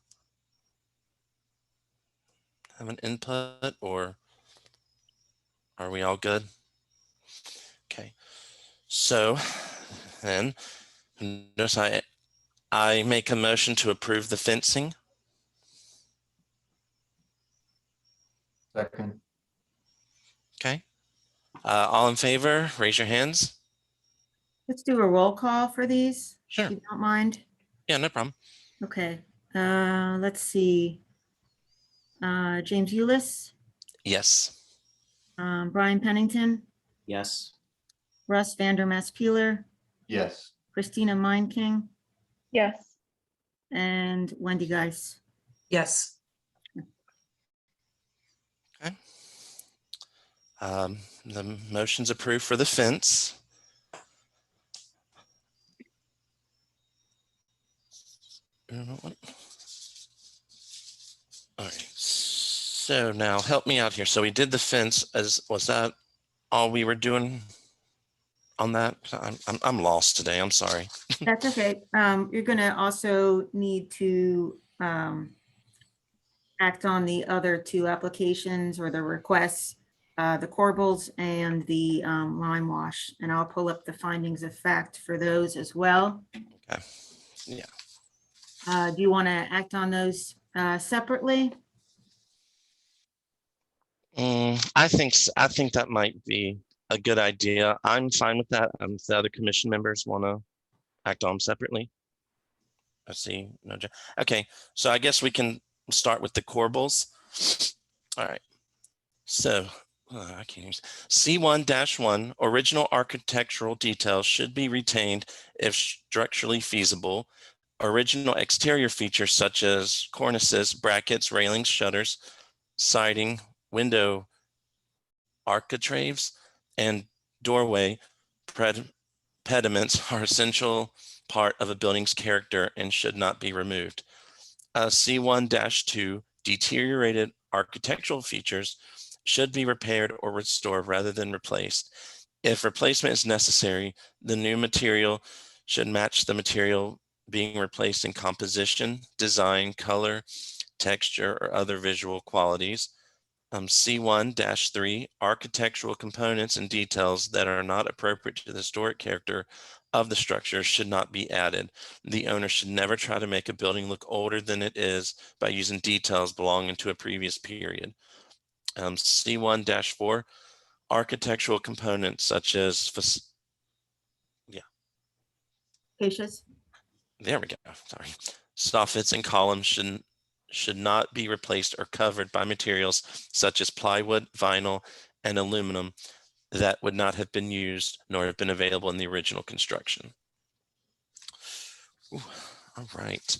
have an input, or are we all good? Okay. So then notice I make a motion to approve the fencing. Second. Okay. All in favor, raise your hands. Let's do a roll call for these, Sure. if you don't mind. Yeah, no problem. Okay, let's see. James Eulis, Yes. Brian Pennington, Yes. Russ Vandermas Peeler, Yes. Christina Meinking, Yes. and Wendy Geis. Yes. The motion's approved for the fence. All right, so now help me out here. So we did the fence. Was that all we were doing on that? I'm lost today. I'm sorry. That's okay. You're gonna also need to act on the other two applications or the requests, the Corbels and the Limewash, and I'll pull up the findings of fact for those as well. Okay. Yeah. Do you want to act on those separately? I think that might be a good idea. I'm fine with that. If the other commission members want to act on them separately. I see. No. Okay. So I guess we can start with the Corbels. All right. So I can't use C1-1 original architectural details should be retained if structurally feasible. Original exterior features such as cornices, brackets, railings, shutters, siding, window architraves, and doorway pediments are essential part of a building's character and should not be removed. C1-2 deteriorated architectural features should be repaired or restored rather than replaced. If replacement is necessary, the new material should match the material being replaced in composition, design, color, texture, or other visual qualities. C1-3 architectural components and details that are not appropriate to the historic character of the structure should not be added. The owner should never try to make a building look older than it is by using details belonging to a previous period. C1-4 architectural components such as Patience? there we go. Sorry. Soffits and columns should not be replaced or covered by materials such as plywood, vinyl, and aluminum that would not have been used nor have been available in the original construction. Ooh, all right.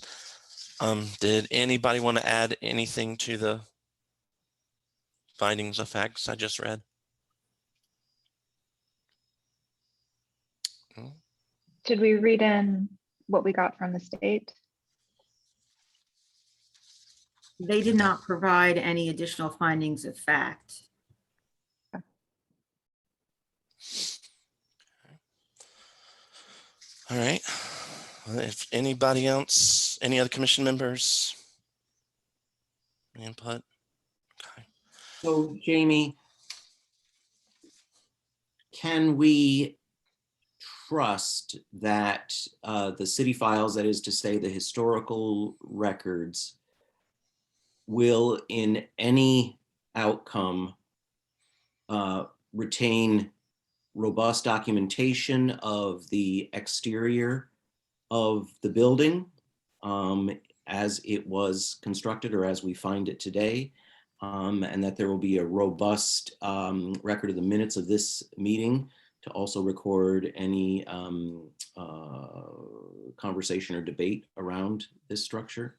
Did anybody want to add anything to the findings of facts I just read? Should we read in what we got from the state? They did not provide any additional findings of fact. All right. Well, if anybody else, any other commission members, input? Okay. So Jamie, can we trust that the city files, that is to say the historical records, will in any outcome retain robust documentation of the exterior of the building as it was constructed or as we find it today, and that there will be a robust record of the minutes of this meeting to also record any conversation or debate around this structure?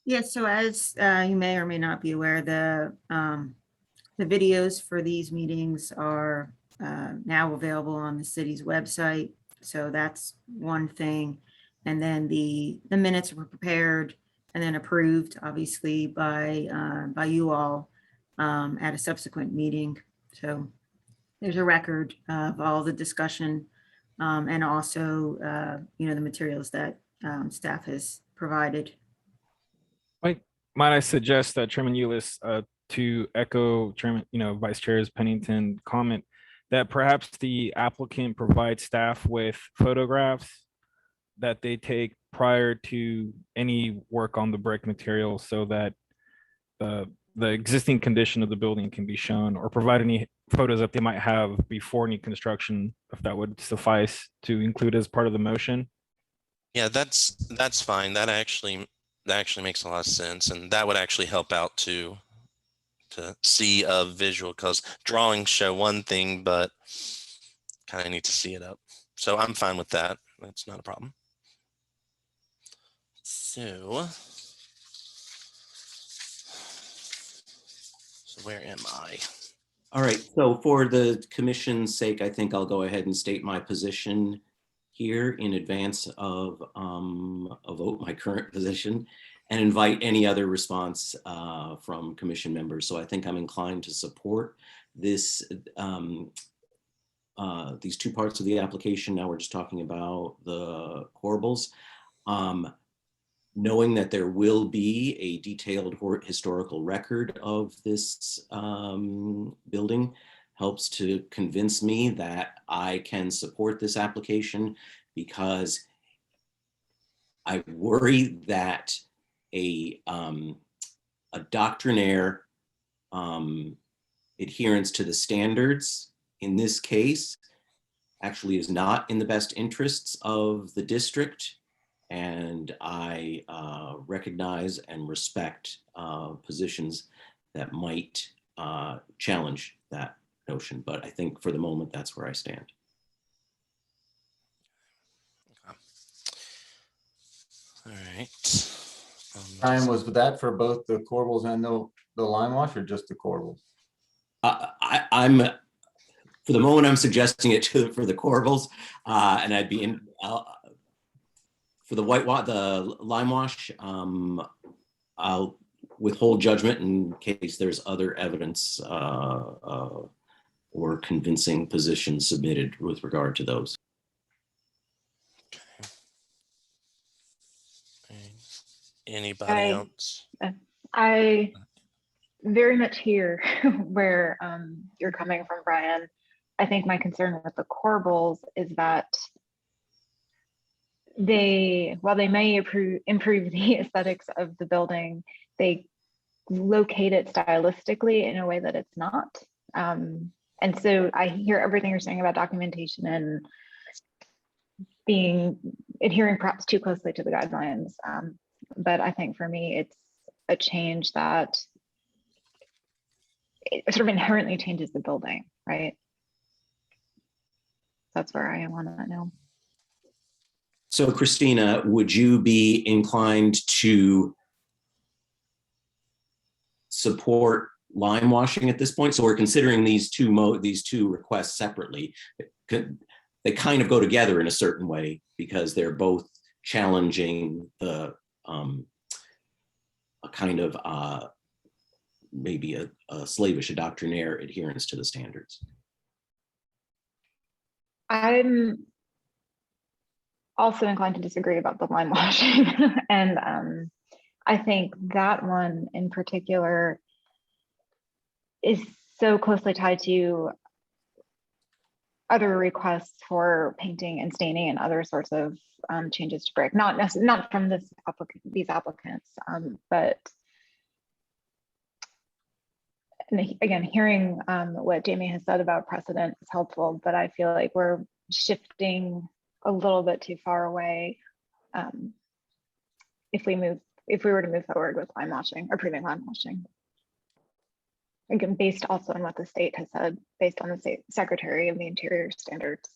Yes, so as you may or may not be aware, the videos for these meetings are now available on the city's website. So that's one thing. And then the minutes were prepared and then approved, obviously, by you all at a subsequent meeting. So there's a record of all the discussion and also, the materials that staff has provided. Might I suggest that Chairman Eulis, to echo Chairman, Vice Chair's Pennington comment, that perhaps the applicant provide staff with photographs that they take prior to any work on the brick material so that the existing condition of the building can be shown, or provide any photos that they might have before any construction, if that would suffice to include as part of the motion. Yeah, that's fine. That actually makes a lot of sense, and that would actually help out to see a visual, because drawings show one thing, but kind of need to see it up. So I'm fine with that. That's not a problem. So where am I? All right, so for the commission's sake, I think I'll go ahead and state my position here in advance of a vote, my current position, and invite any other response from commission members. So I think I'm inclined to support this, these two parts of the application. Now we're just talking about the corbels. Knowing that there will be a detailed historical record of this building helps to convince me that I can support this application, because I worry that a doctrinaire adherence to the standards in this case actually is not in the best interests of the district. And I recognize and respect positions that might challenge that notion. But I think for the moment, that's where I stand. All right. Brian, was that for both the corbels and the lime wash, or just the corbels? I'm, for the moment, I'm suggesting it for the corbels, and I'd be in, for the the lime wash, I'll withhold judgment in case there's other evidence or convincing positions submitted with regard to those. Anybody else? I very much hear where you're coming from, Brian. I think my concern with the corbels is that while they may improve the aesthetics of the building, they locate it stylistically in a way that it's not. And so I hear everything you're saying about documentation and adhering perhaps too closely to the guidelines. But I think for me, it's a change that it sort of inherently changes the building, right? That's where I am on that now. So Christina, would you be inclined to support lime washing at this point? So we're considering these two requests separately. They kind of go together in a certain way because they're both challenging the a kind of maybe a slavish, a doctrinaire adherence to the standards. I'm also inclined to disagree about the lime washing. And I think that one in particular is so closely tied to other requests for painting and staining and other sorts of changes to brick, not from these applicants, but and again, hearing what Jamie has said about precedent is helpful, but I feel like we're shifting a little bit too far away if we were to move forward with lime washing or approving lime washing. Again, based also on what the state has said, based on the state Secretary of the Interior standards.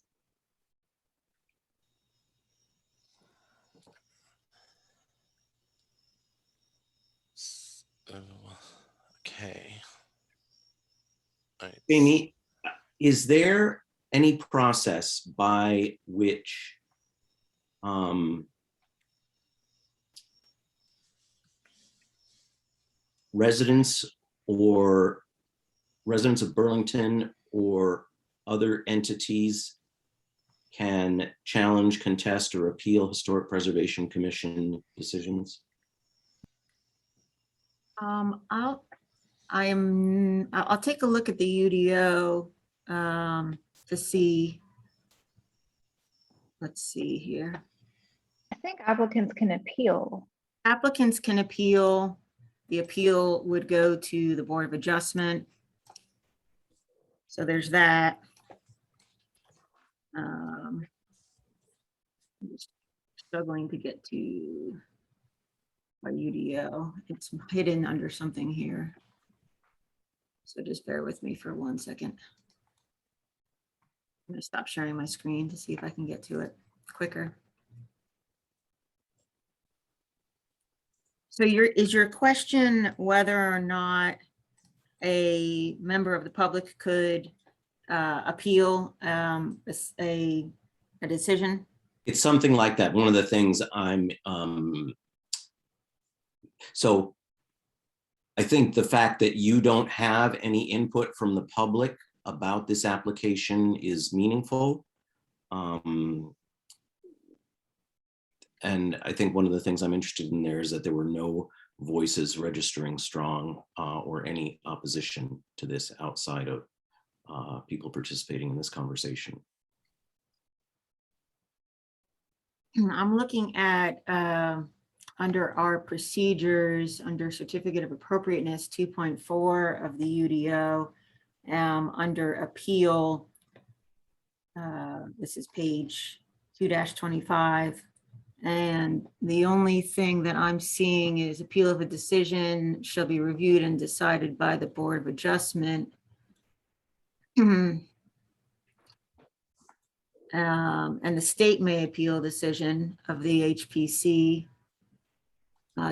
Okay. Right. Jamie, is there any process by which residents of Burlington or other entities can challenge, contest, or appeal Historic Preservation Commission decisions? I'll take a look at the UDO to see. Let's see here. I think applicants can appeal. Applicants can appeal. The appeal would go to the Board of Adjustment. So there's that. I'm just struggling to get to our UDO. It's hidden under something here. So just bear with me for 1 second. I'm going to stop sharing my screen to see if I can get to it quicker. So is your question whether or not a member of the public could appeal a decision? It's something like that. One of the things so I think the fact that you don't have any input from the public about this application is meaningful. And I think one of the things I'm interested in there is that there were no voices registering strong or any opposition to this outside of people participating in this conversation. I'm looking at under our procedures, under certificate of appropriateness 2.4 of the UDO, under appeal. This is page 2-25. And the only thing that I'm seeing is appeal of a decision shall be reviewed and decided by the Board of Adjustment. And the state may appeal a decision of the HPC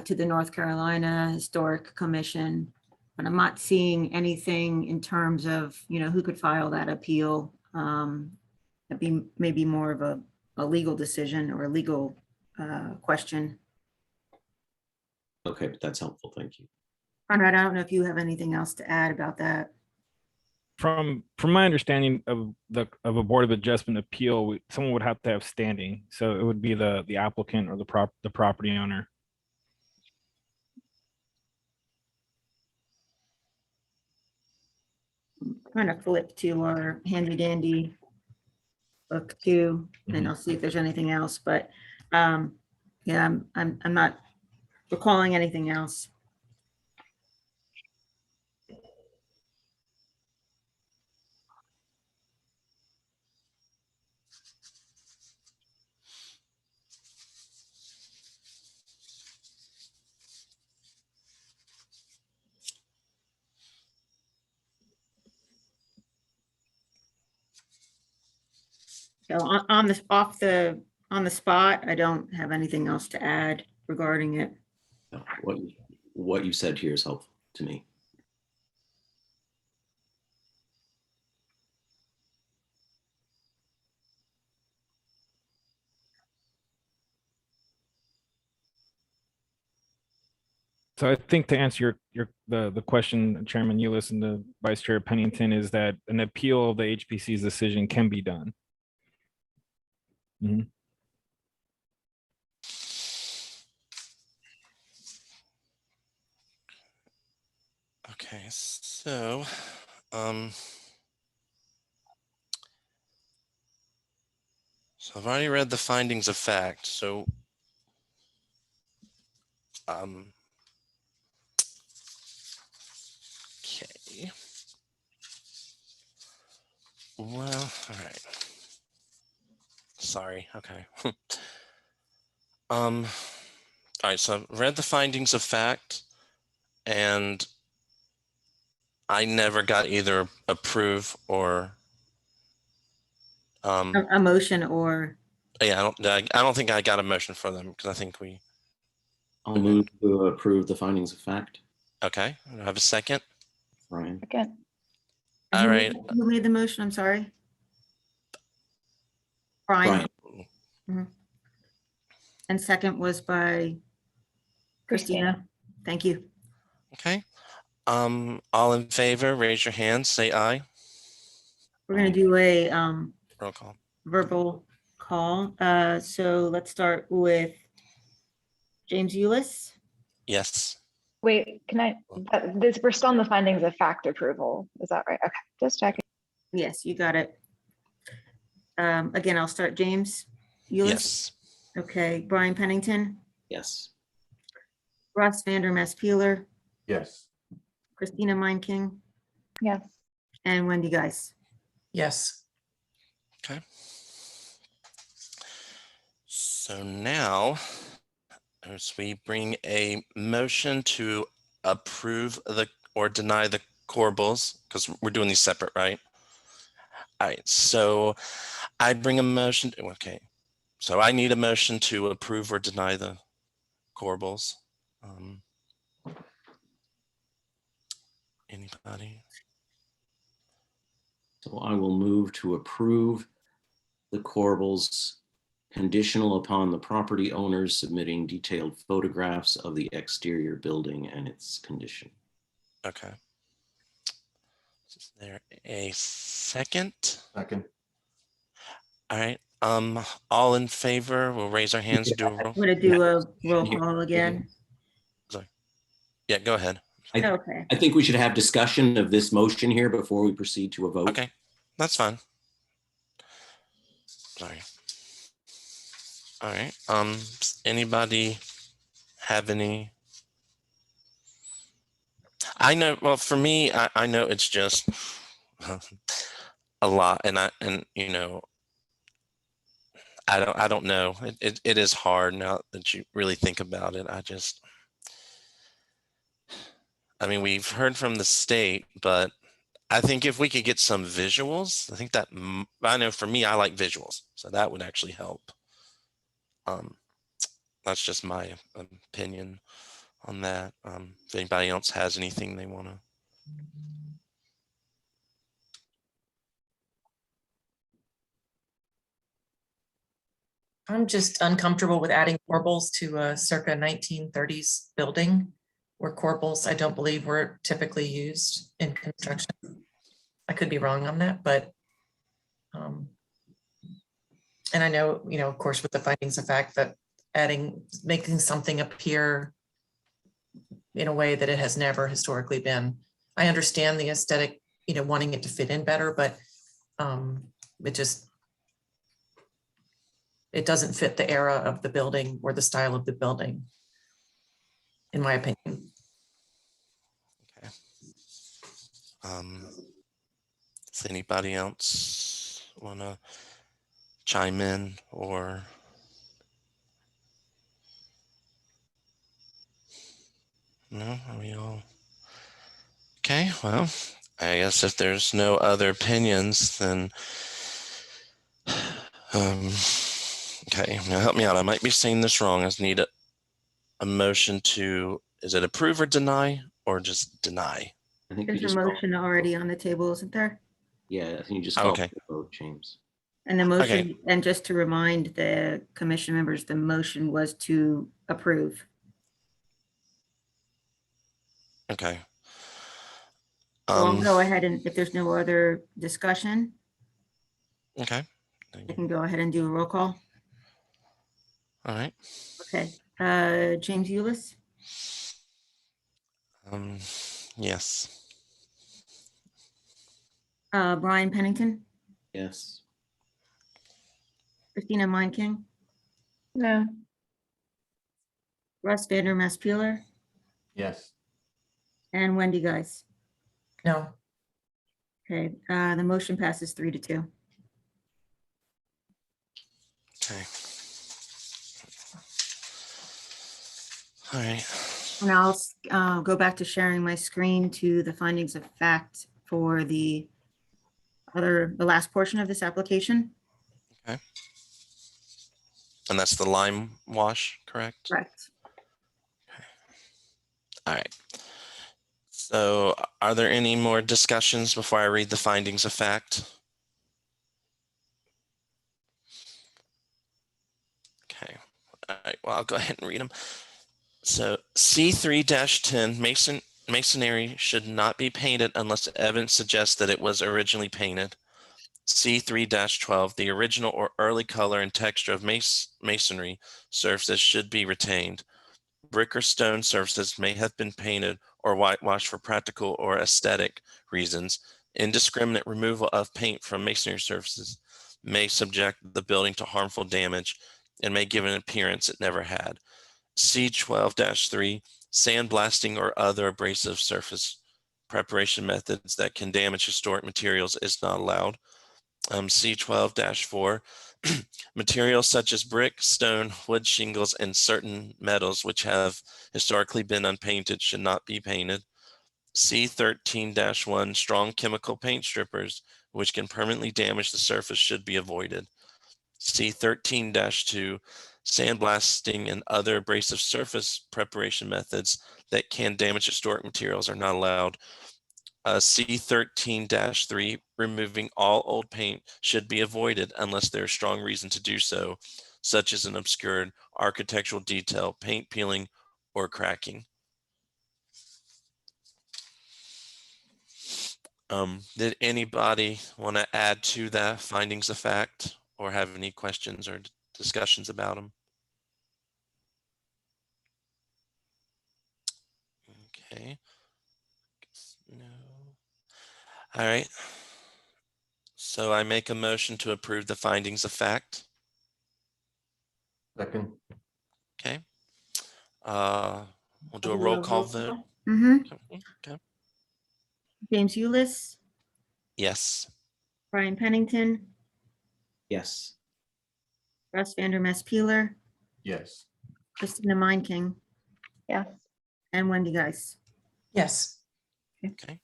to the North Carolina Historic Commission. But I'm not seeing anything in terms of, who could file that appeal. That'd be maybe more of a legal decision or a legal question. Okay, but that's helpful. Thank you. Conrad, I don't know if you have anything else to add about that. From my understanding of a Board of Adjustment appeal, someone would have to have standing. So it would be the applicant or the property owner. Trying to flip to our handy dandy book too, and I'll see if there's anything else, but yeah, I'm not recalling anything else. So on the spot, I don't have anything else to add regarding it. No, what you said here is helpful to me. So I think to answer the question, Chairman Eulis and the Vice Chair Pennington, is that an appeal of the HPC's decision can be done. Mhm. Okay, so so I've already read the findings of fact. So okay. Well, all right. Sorry. Okay. All right. So I've read the findings of fact, and I never got either approve or A motion or yeah. I don't think I got a motion for them because I think we. I'll move to approve the findings of fact. Okay. I have a second. Brian. Again, All right. Who made the motion? I'm sorry. Brian. Brian. And second was by Christina. Thank you. Okay. All in favor, raise your hand, say aye. We're going to do a Roll call. verbal call. So let's start with James Eulis. Yes. wait, we're still on the findings of fact approval. Is that right? Okay, just checking. Yes, you got it. Again, I'll start James Eulis. Yes. Okay, Brian Pennington, Yes. Russ Vandermeer Peeler, Yes. Christina Meinking, Yes. and Wendy Geis. Yes. Okay. So now, as we bring a motion to approve or deny the Corbels, because we're doing these separate, right? All right, so I bring a motion. Okay, so I need a motion to approve or deny the Corbels. Anybody? So I will move to approve the Corbels conditional upon the property owners submitting detailed photographs of the exterior building and its condition. Okay. Is there a second? Second. All right. All in favor, we'll raise our hands and do a roll. I'm gonna do a roll call again. Yeah, go ahead. Okay. I think we should have discussion of this motion here before we proceed to a vote. Okay, that's fine. Sorry. All right. Anybody have any? I know. Well, for me, I know it's just a lot, and you know, I don't know. It is hard now that you really think about it. I mean, we've heard from the state, but I think if we could get some visuals, I think that, I know for me, I like visuals, so that would actually help. That's just my opinion on that. If anybody else has anything they want to. I'm just uncomfortable with adding corbels to a circa 1930s building where corbels, I don't believe, were typically used in construction. I could be wrong on that, but and I know, you know, of course, with the findings of fact that making something appear in a way that it has never historically been. I understand the aesthetic, you know, wanting it to fit in better, but it doesn't fit the era of the building or the style of the building, in my opinion. Okay. Does anybody else want to chime in or? No, are we all? Okay, well, I guess if there's no other opinions, then okay, now help me out. I might be saying this wrong. I just need a motion to, is it approve or deny or just deny? I think you There's a just motion already on the table, isn't there? Yeah, I think you just Oh, called okay. the vote, James. And the motion, and just to remind the commission members, the motion was to approve. Okay. So I'll go ahead and if there's no other discussion, Okay. I can go ahead and do a roll call. All right. Okay. James Eulis, Yes. Brian Pennington, Yes. Christina Meinking, No. Russ Vander Maspuler, Yes. and Wendy Geis. No, Okay, the motion passes 3-2. Okay. All right. And I'll go back to sharing my screen to the findings of fact for the last portion of this application. Okay. And that's the lime wash, correct? Correct. All right. So are there any more discussions before I read the findings of fact? Okay. All right. Well, I'll go ahead and read them. So C3-10 masonry should not be painted unless evidence suggests that it was originally painted. C3-12, the original or early color and texture of masonry surfaces should be retained. Brick or stone surfaces may have been painted or whitewashed for practical or aesthetic reasons. Indiscriminate removal of paint from masonry surfaces may subject the building to harmful damage and may give an appearance it never had. C12-3, sandblasting or other abrasive surface preparation methods that can damage historic materials is not allowed. C12-4, materials such as brick, stone, wood, shingles, and certain metals which have historically been unpainted should not be painted. C13-1, strong chemical paint strippers which can permanently damage the surface should be avoided. C13-2, sandblasting and other abrasive surface preparation methods that can damage historic materials are not allowed. C13-3, removing all old paint should be avoided unless there is strong reason to do so, such as an obscured architectural detail, paint peeling, or cracking. Did anybody want to add to the findings of fact or have any questions or discussions about them? Okay. No. All right. So I make a motion to approve the findings of fact. Second, Okay. We'll do a roll call vote. Mm-hmm. Okay. James Eulis, Yes. Brian Pennington, Yes. Russ Vandermest Peeler, yes. Christina Meinking, Yes. and Wendy Geis. Yes. Okay.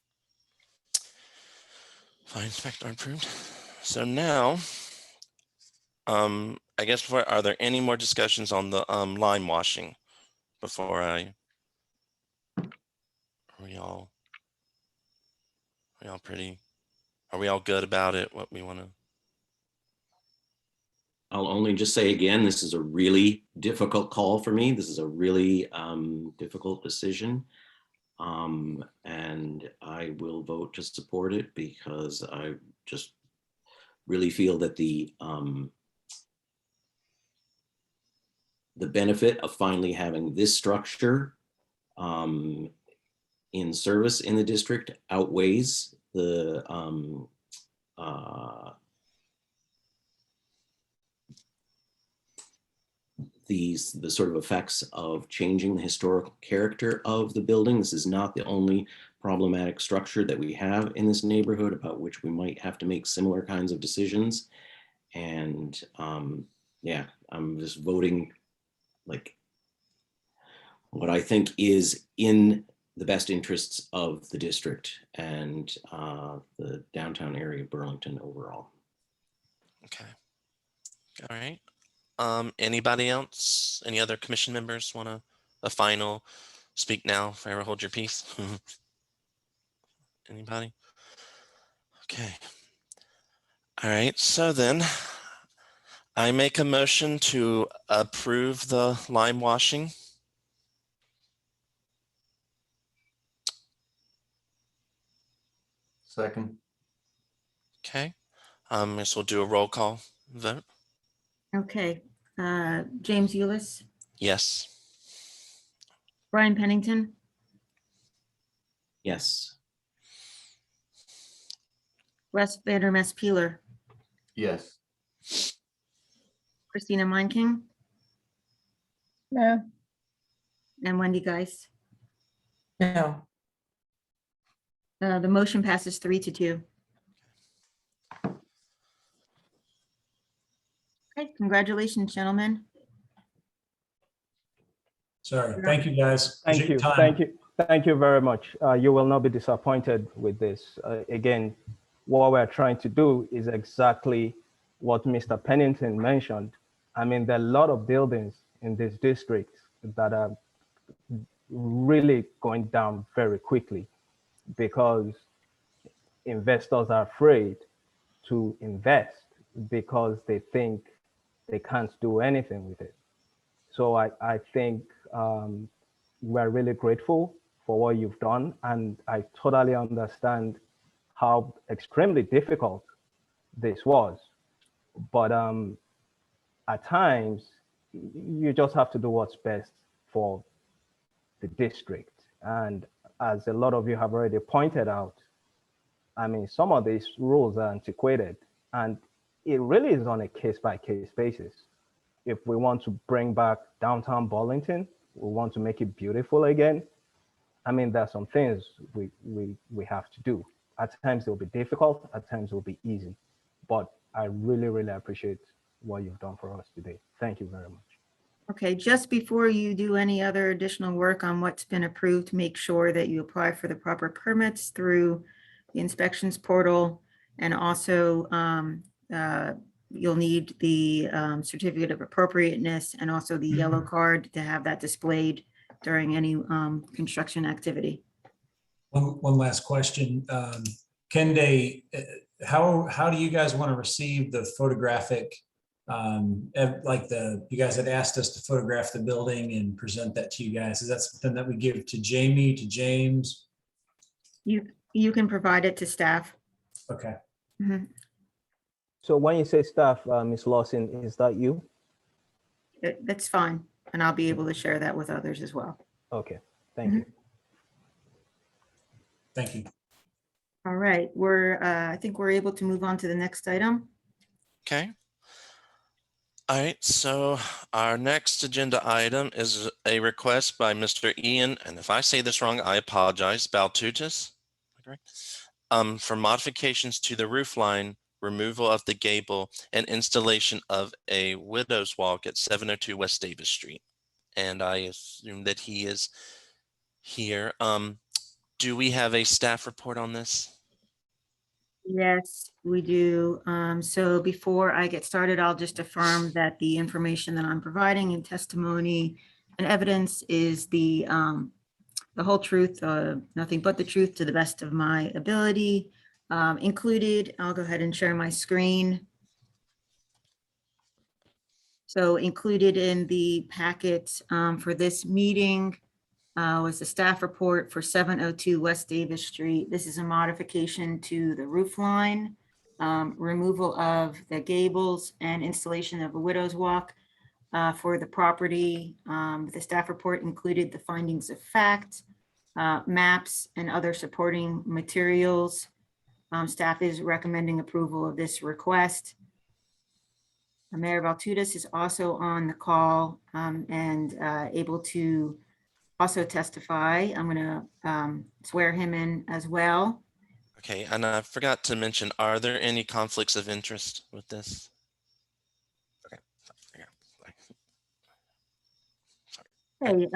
Findings of fact are approved. So now, I guess are there any more discussions on the line washing before are we all pretty, are we all good about it? What we want to? I'll only just say again, this is a really difficult call for me. This is a really difficult decision. And I will vote to support it because I just really feel that the benefit of finally having this structure in service in the district outweighs the the sort of effects of changing the historical character of the building. This is not the only problematic structure that we have in this neighborhood about which we might have to make similar kinds of decisions. And yeah, I'm just voting like what I think is in the best interests of the district and the downtown area of Burlington overall. Okay. All right. Anybody else? Any other commission members want a final speak now? Forever hold your peace. Anybody? Okay. All right. So then I make a motion to approve the lime washing. Second, Okay. Guess we'll do a roll call vote. Okay, James Eulis, Yes. Brian Pennington, Yes. Russ Vandermest Peeler, yes. Christina Meinking, No. and Wendy Geis. No. The motion passes 3-2. Okay, congratulations, gentlemen. Sorry. Thank you, guys. Thank Appreciate you. your time. Thank you. Thank you very much. You will not be disappointed with this. Again, what we're trying to do is exactly what Mr. Pennington mentioned. I mean, there are a lot of buildings in this district that are really going down very quickly because investors are afraid to invest because they think they can't do anything with it. So I think we're really grateful for what you've done. And I totally understand how extremely difficult this was. But at times, you just have to do what's best for the district. And as a lot of you have already pointed out, I mean, some of these rules are antiquated and it really is on a case-by-case basis. If we want to bring back downtown Burlington, we want to make it beautiful again. I mean, there are some things we have to do. At times it will be difficult, at times it will be easy. But I really, really appreciate what you've done for us today. Thank you very much. Okay, just before you do any other additional work on what's been approved, make sure that you apply for the proper permits through the inspections portal. And also you'll need the certificate of appropriateness and also the yellow card to have that displayed during any construction activity. One last question. Kende, how do you guys want to receive the photographic? You guys had asked us to photograph the building and present that to you guys. Is that something that we give to Jamie, to James? You can provide it to staff. Okay. Mhm. So when you say staff, Ms. Lawson, is that you? That's fine. And I'll be able to share that with others as well. Okay, thank you. Thank you. All right, I think we're able to move on to the next item. Okay. All right, so our next agenda item is a request by Mr. Ian, and if I say this wrong, I apologize, Baltutis, for modifications to the roof line, removal of the gable, and installation of a widow's walk at 702 West Davis Street. And I assume that he is here. Do we have a staff report on this? Yes, we do. So before I get started, I'll just affirm that the information that I'm providing in testimony and evidence is the whole truth, nothing but the truth to the best of my ability. Included, I'll go ahead and share my screen. So included in the packet for this meeting was the staff report for 702 West Davis Street. This is a modification to the roof line, removal of the gables, and installation of a widow's walk for the property. The staff report included the findings of fact, maps, and other supporting materials. Staff is recommending approval of this request. Mayor Baltutis is also on the call and able to also testify. I'm going to swear him in as well. Okay, and I forgot to mention, are there any conflicts of interest with this? Okay. Hey,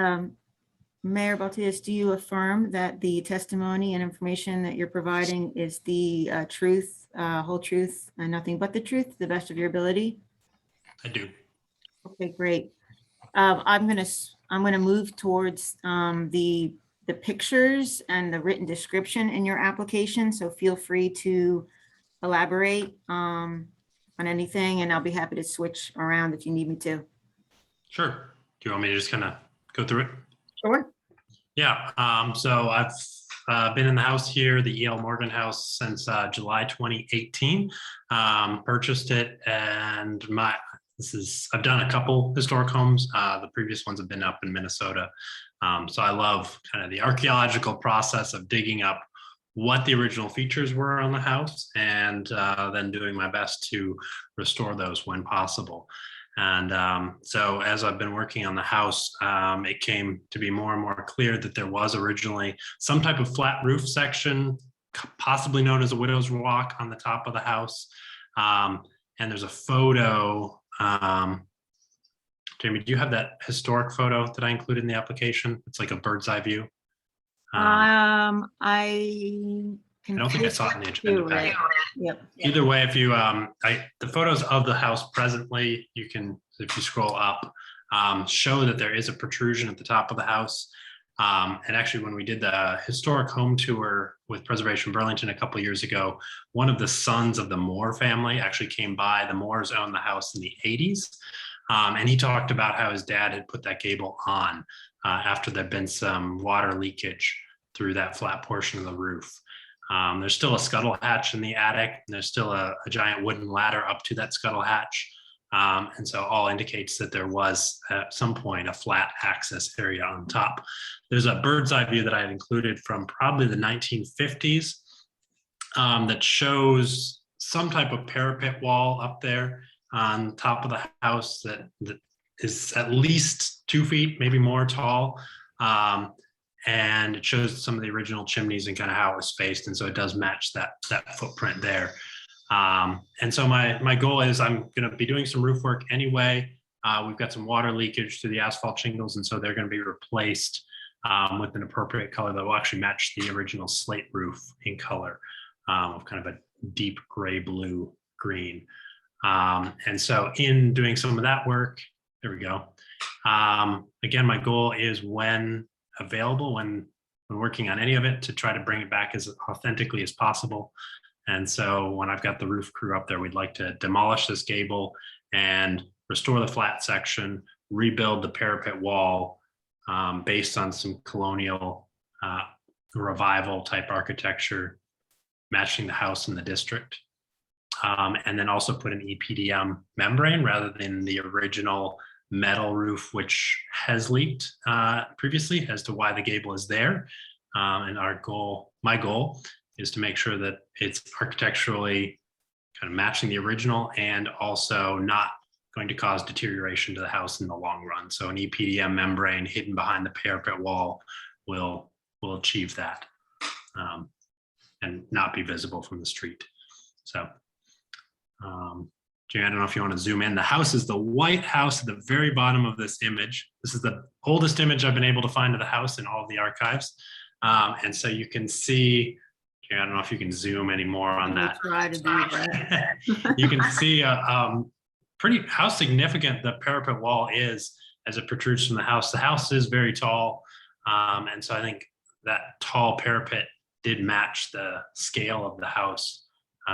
Mayor Baltutis, do you affirm that the testimony and information that you're providing is the truth, whole truth, and nothing but the truth, to the best of your ability? I do. Okay, great. I'm gonna move towards the pictures and the written description in your application. So feel free to elaborate on anything, and I'll be happy to switch around if you need me to. Sure. Do you want me to just kind of go through it? Sure. Yeah. So I've been in the house here, the E.L. Morgan house, since July 2018. Purchased it, and I've done a couple historic homes. The previous ones have been up in Minnesota. So I love kind of the archaeological process of digging up what the original features were on the house, and then doing my best to restore those when possible. And so as I've been working on the house, it came to be more and more clear that there was originally some type of flat roof section, possibly known as a widow's walk, on the top of the house. And there's a photo. Jamie, do you have that historic photo that I included in the application? It's like a bird's eye view. I don't think I saw it in the agenda packet. Yep. Either way, if you the photos of the house presently, you can, if you scroll up, show that there is a protrusion at the top of the house. And actually, when we did the historic home tour with Preservation Burlington a couple of years ago, one of the sons of the Moore family actually came by. The Moores owned the house in the 80s. And he talked about how his dad had put that gable on after there'd been some water leakage through that flat portion of the roof. There's still a scuttle hatch in the attic, and there's still a giant wooden ladder up to that scuttle hatch. And so all indicates that there was at some point a flat access area on top. There's a bird's eye view that I had included from probably the 1950s that shows some type of parapet wall up there on top of the house that is at least 2 feet, maybe more tall. And it shows some of the original chimneys and kind of how it was spaced. And so it does match that footprint there. And so my goal is I'm going to be doing some roof work anyway. We've got some water leakage through the asphalt shingles, and so they're going to be replaced with an appropriate color that will actually match the original slate roof in color of kind of a deep gray, blue, green. And so in doing some of that work, there we go. Again, my goal is when available, when when working on any of it to try to bring it back as authentically as possible. And so when I've got the roof crew up there, we'd like to demolish this gable and restore the flat section, rebuild the parapet wall based on some colonial revival type architecture, matching the house in the district. And then also put an EPDM membrane rather than the original metal roof, which has leaked previously, as to why the gable is there. And my goal is to make sure that it's architecturally kind of matching the original and also not going to cause deterioration to the house in the long run. So an EPDM membrane hidden behind the parapet wall will achieve that and not be visible from the street. So Jay, I don't know if you want to zoom in. The house is the white house at the very bottom of this image. This is the oldest image I've been able to find of the house in all of the archives. And so you can see, Jay, I don't know if you can zoom any more on that. Try to do that. You can see how significant the parapet wall is as it protrudes from the house. The house is very tall. And so I think that tall parapet did match the scale of the house.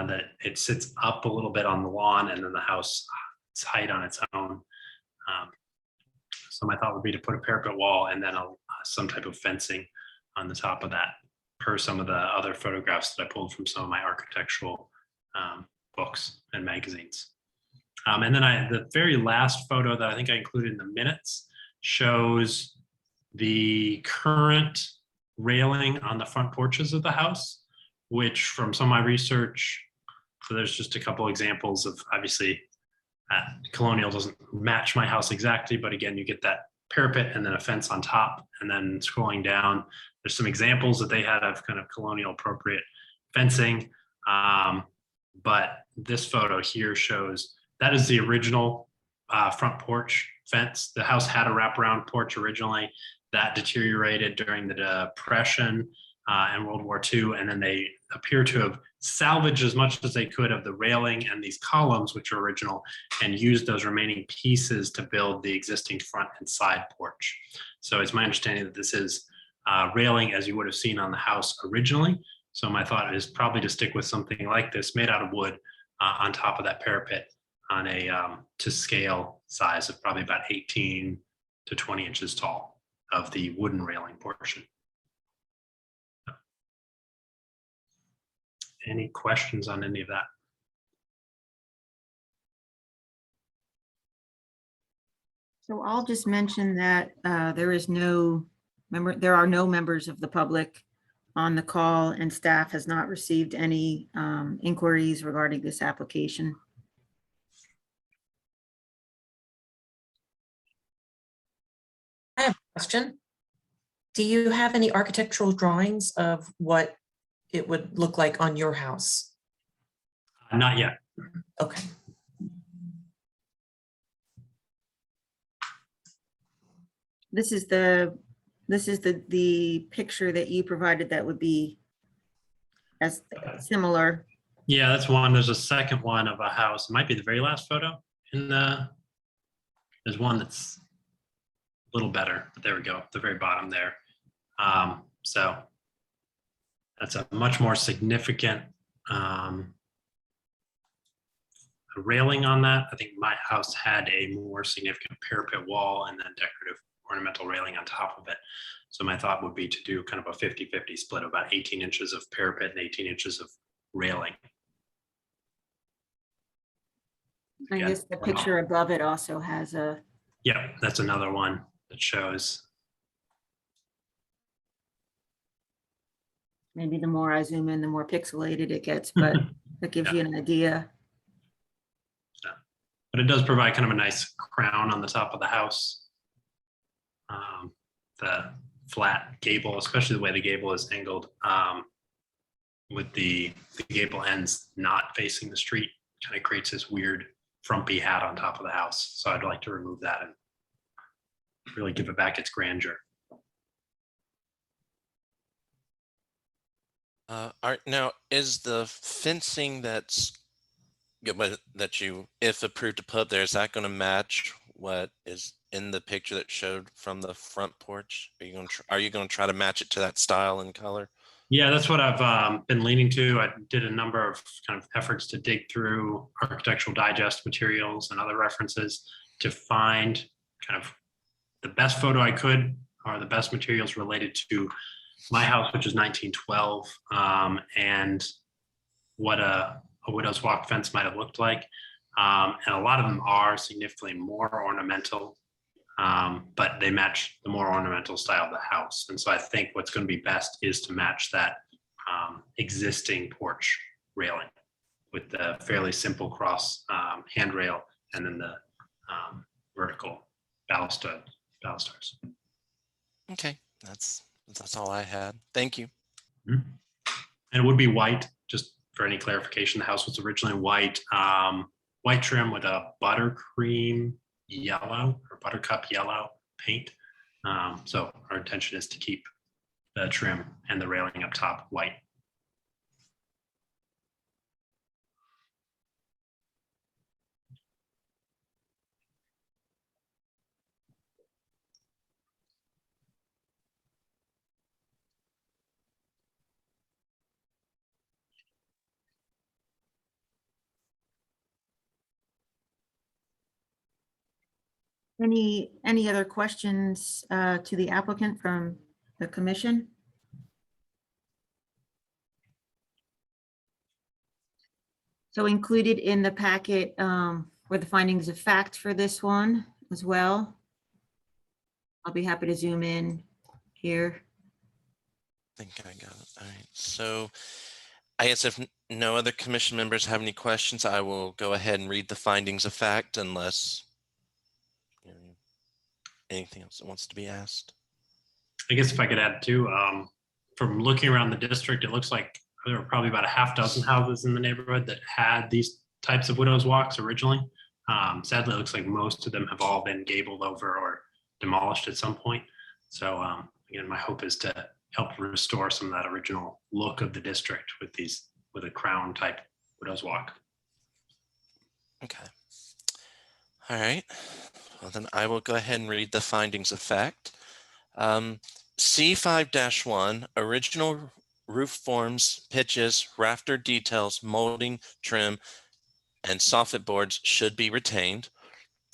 That it sits up a little bit on the lawn, and then the house its height on its own. So my thought would be to put a parapet wall and then some type of fencing on the top of that, per some of the other photographs that I pulled from some of my architectural books and magazines. And then the very last photo that I think I included in the minutes shows the current railing on the front porches of the house, which from some of my research, so there's just a couple examples of, obviously colonial doesn't match my house exactly, but again, you get that parapet and then a fence on top, and then scrolling down, there's some examples that they had of kind of colonial appropriate fencing. But this photo here shows that is the original front porch fence. The house had a wraparound porch originally that deteriorated during the Depression and World War II, and then they appear to have salvaged as much as they could of the railing and these columns, which are original, and used those remaining pieces to build the existing front and side porch. So it's my understanding that this is railing as you would have seen on the house originally. So my thought is probably to stick with something like this made out of wood on top of that parapet on a to scale size of probably about 18 to 20 inches tall of the wooden railing portion. Any questions on any of that? So I'll just mention that there are no members of the public on the call, and staff has not received any inquiries regarding this application. I have a question. Do you have any architectural drawings of what it would look like on your house? Not yet. Okay. This is the picture that you provided that would be as similar. Yeah, that's one. There's a second one of a house. It might be the very last photo. There's one that's a little better, but there we go, at the very bottom there. So that's a much more significant railing on that. I think my house had a more significant parapet wall and then decorative ornamental railing on top of it. So my thought would be to do kind of a 50-50 split of about 18 inches of parapet and 18 inches of railing. I guess the picture above it also has a. Yeah, that's another one that shows. Maybe the more I zoom in, the more pixelated it gets, but that gives you an idea. Yeah. But it does provide kind of a nice crown on the top of the house. The flat gable, especially the way the gable is angled, with the gable ends not facing the street, kind of creates this weird frumpy hat on top of the house. So I'd like to remove that and really give it back its grandeur. All right, now is the fencing that you, if approved to put there, is that going to match what is in the picture that showed from the front porch? Are you going to try to match it to that style and color? Yeah, that's what I've been leaning to. I did a number of kind of efforts to dig through Architectural Digest materials and other references to find kind of the best photo I could, or the best materials related to my house, which is 1912, and what a widow's walk fence might have looked like. And a lot of them are significantly more ornamental, but they match the more ornamental style of the house. And so I think what's going to be best is to match that existing porch railing with the fairly simple cross handrail and then the vertical balusters. Okay, that's all I had. Thank you. And it would be white, just for any clarification. The house was originally white, white trim with a buttercream yellow or buttercup yellow paint. So our intention is to keep the trim and the railing up top white. Any other questions to the applicant from the commission? So included in the packet were the findings of fact for this one as well. I'll be happy to zoom in here. I think I got it. All right. So I guess if no other commission members have any questions, I will go ahead and read the findings of fact unless anything else that wants to be asked. I guess if I could add too, from looking around the district, it looks like there were probably about a half dozen houses in the neighborhood that had these types of widow's walks originally. Sadly, it looks like most of them have all been gabled over or demolished at some point. So again, my hope is to help restore some of that original look of the district with a crown type widow's walk. Okay. All right. Well, then I will go ahead and read the findings of fact. C5-1, original roof forms, pitches, rafter details, molding, trim, and soffit boards should be retained.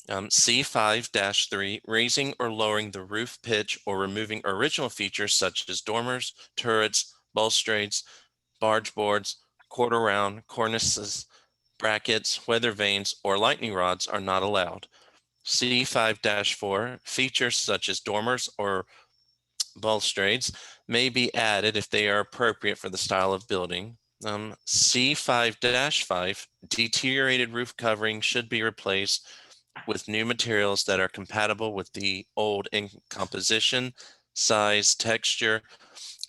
C5-3, raising or lowering the roof pitch or removing original features such as dormers, turrets, balustrades, barge boards, quarter round, cornices, brackets, weather vanes, or lightning rods are not allowed. C5-4, features such as dormers or balustrades may be added if they are appropriate for the style of building. C5-5, deteriorated roof covering should be replaced with new materials that are compatible with the old in composition, size, texture,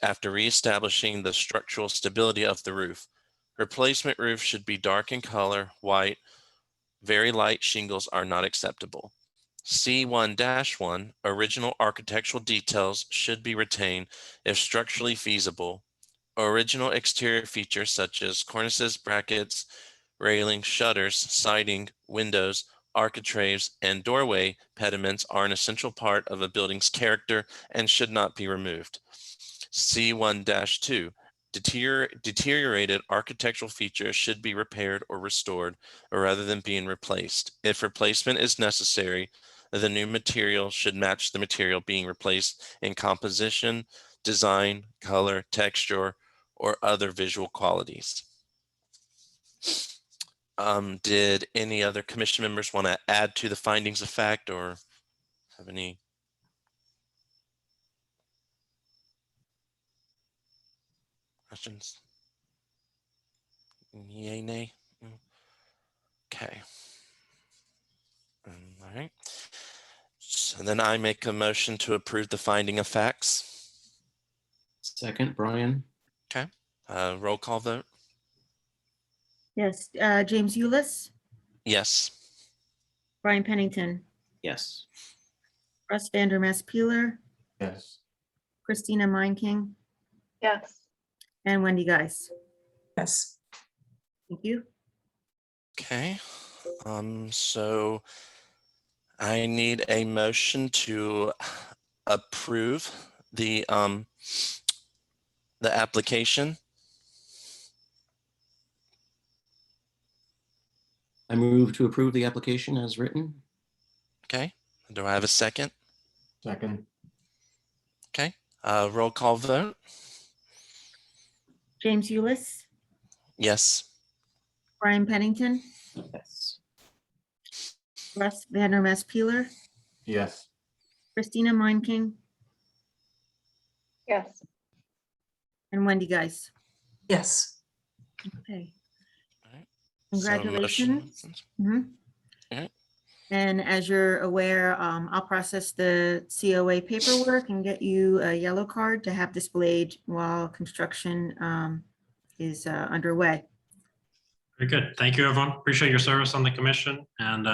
after reestablishing the structural stability of the roof. Replacement roof should be dark in color, white. Very light shingles are not acceptable. C1-1, original architectural details should be retained if structurally feasible. Original exterior features such as cornices, brackets, railings, shutters, siding, windows, architraves, and doorway pediments are an essential part of a building's character and should not be removed. C1-2, deteriorated architectural features should be repaired or restored rather than being replaced. If replacement is necessary, the new material should match the material being replaced in composition, design, color, texture, or other visual qualities. Did any other commission members want to add to the findings of fact or have any? Questions? Yay, nay? Okay. All right. So then I make a motion to approve the finding of facts. Second, Brian. Okay. Roll call vote. Yes, James Eulis, Yes. Brian Pennington, Yes. Russ Vandermeer Peeler, Yes. Christina Meinking, Yes. and Wendy Geis. Yes. Thank you. Okay. So I need a motion to approve the application. I move to approve the application as written. Okay, do I have a second? Second. Okay, roll call vote. James Eulis, Yes. Brian Pennington, Yes. Russ Vandermest Peeler, Yes. Christina Meinking, Yes. and Wendy Geis. Yes. Okay. Alright. So Congratulations. motion- Mhm. Okay. And as you're aware, I'll process the COA paperwork and get you a yellow card to have displayed while construction is underway. Very good. Thank you, everyone. Appreciate your service on the commission, and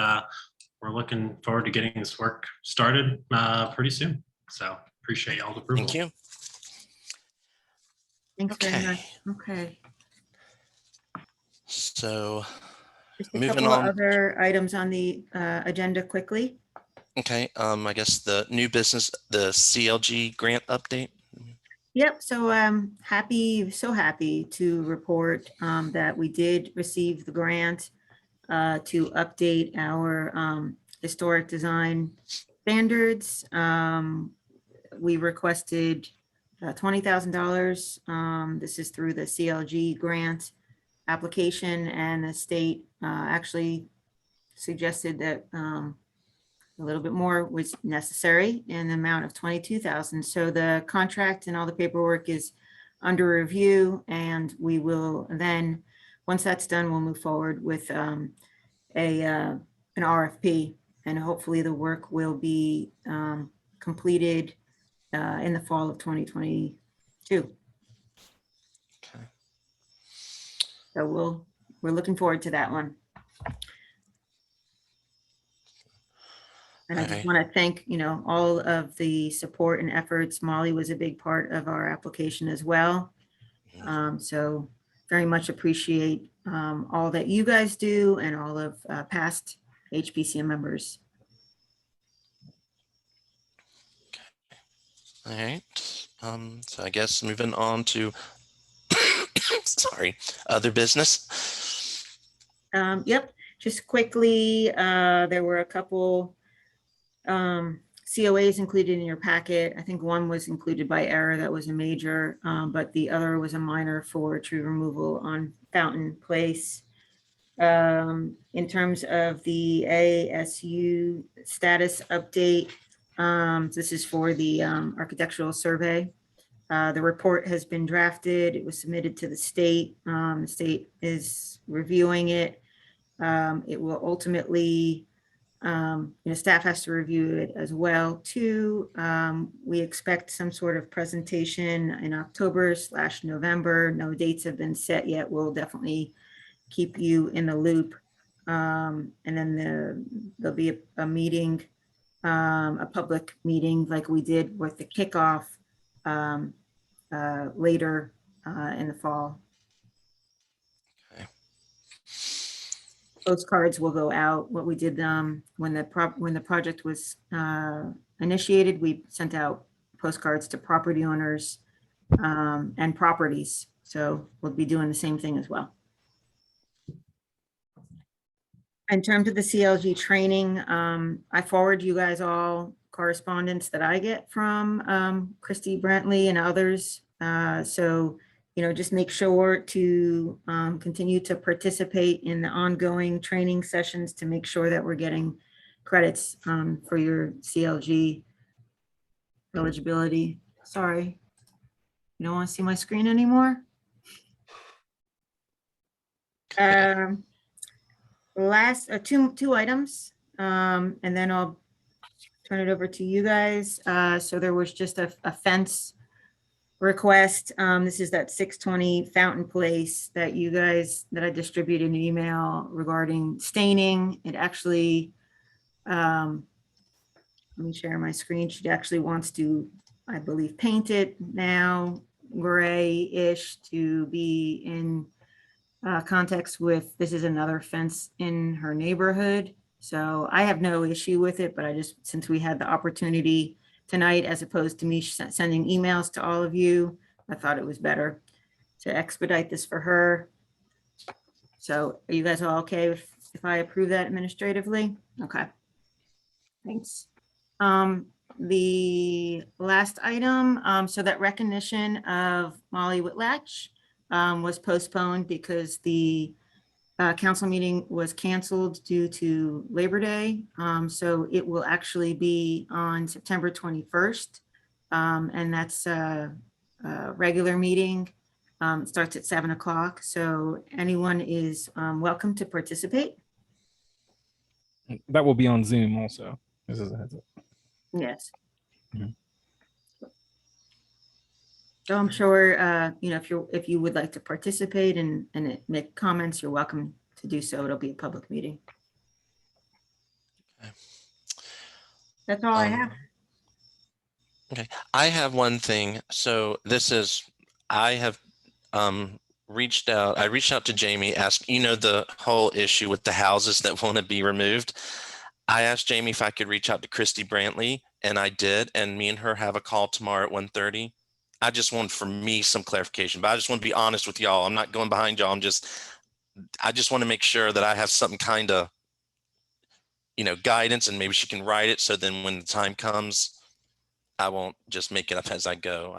we're looking forward to getting this work started pretty soon. So appreciate y'all's approval. Thank you. Thanks very Okay. much. Okay. So, Just a Moving couple of on. other items on the agenda quickly. okay, I guess the new business, the CLG grant update. Yep, so I'm so happy to report that we did receive the grant to update our historic design standards. We requested $20,000. This is through the CLG grant application, and the state actually suggested that a little bit more was necessary in the amount of 22,000. So the contract and all the paperwork is under review, and we will then, once that's done, we'll move forward with an RFP, and hopefully the work will be completed in the fall of 2022. Okay. So we're looking forward to that one. And I just Okay. want to thank, all of the support and efforts. Molly was a big part of our application as well. So very much appreciate all that you guys do and all of past HPCM members. All right. So I guess moving on to, sorry, other business. Yep, just quickly, there were a couple COAs included in your packet. I think one was included by error, that was a major, but the other was a minor for tree removal on Fountain Place. In terms of the ASU status update, this is for the architectural survey. The report has been drafted. It was submitted to the state. The state is reviewing it. It will ultimately, staff has to review it as well too. We expect some sort of presentation in October/November. No dates have been set yet. We'll definitely keep you in the loop. And then there'll be a meeting, a public meeting like we did with the kickoff later in the fall. Okay. Postcards will go out. What we did when the project was initiated, we sent out postcards to property owners and properties. So we'll be doing the same thing as well. In terms of the CLG training, I forward you guys all correspondence that I get from Christy Brantley and others. So, just make sure to continue to participate in the ongoing training sessions to make sure that we're getting credits for your CLG eligibility. Sorry, you don't want to see my screen anymore? Last two items, and then I'll turn it over to you guys. So there was just a fence request. This is that 620 Fountain Place that I distributed an email regarding staining. It actually, let me share my screen. She actually wants to, I believe, paint it now gray-ish to be in context with, this is another fence in her neighborhood. So I have no issue with it, but I just, since we had the opportunity tonight, as opposed to me sending emails to all of you, I thought it was better to expedite this for her. So are you guys all okay if I approve that administratively? Okay. Thanks. The last item, so that recognition of Molly Whitlatch was postponed because the council meeting was canceled due to Labor Day. So it will actually be on September 21st. And that's a regular meeting. It starts at 7 o'clock. So anyone is welcome to participate. That will be on Zoom also. This is a heads up. Yes. Mhm. So I'm sure, if you would like to participate and make comments, you're welcome to do so. It'll be a public meeting. Okay. That's all I have. Okay, I have one thing. So I have reached out to Jamie, asked, the whole issue with the houses that want to be removed. I asked Jamie if I could reach out to Christy Brantley, and I did, and me and her have a call tomorrow at 1:30. I just want, for me, some clarification, but I just want to be honest with y'all. I'm not going behind y'all. I just want to make sure that I have some kind of, guidance, and maybe she can write it. So then when the time comes, I won't just make it up as I go.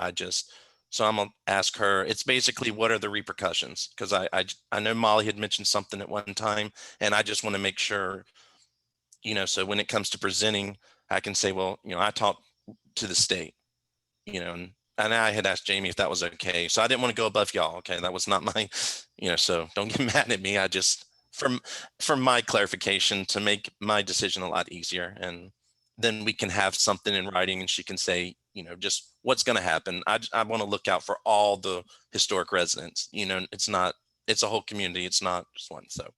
So I'm gonna ask her, it's basically, what are the repercussions? Because I know Molly had mentioned something at one time, and I just want to make sure, so when it comes to presenting, I can say, well, I talked to the state, and I had asked Jamie if that was okay. So I didn't want to go above y'all. Okay. That was not my, so don't get mad at me. I just, from my clarification, to make my decision a lot easier. And then we can have something in writing, and she can say, just what's going to happen. I want to look out for all the historic residents. It's a whole community. It's not just one. So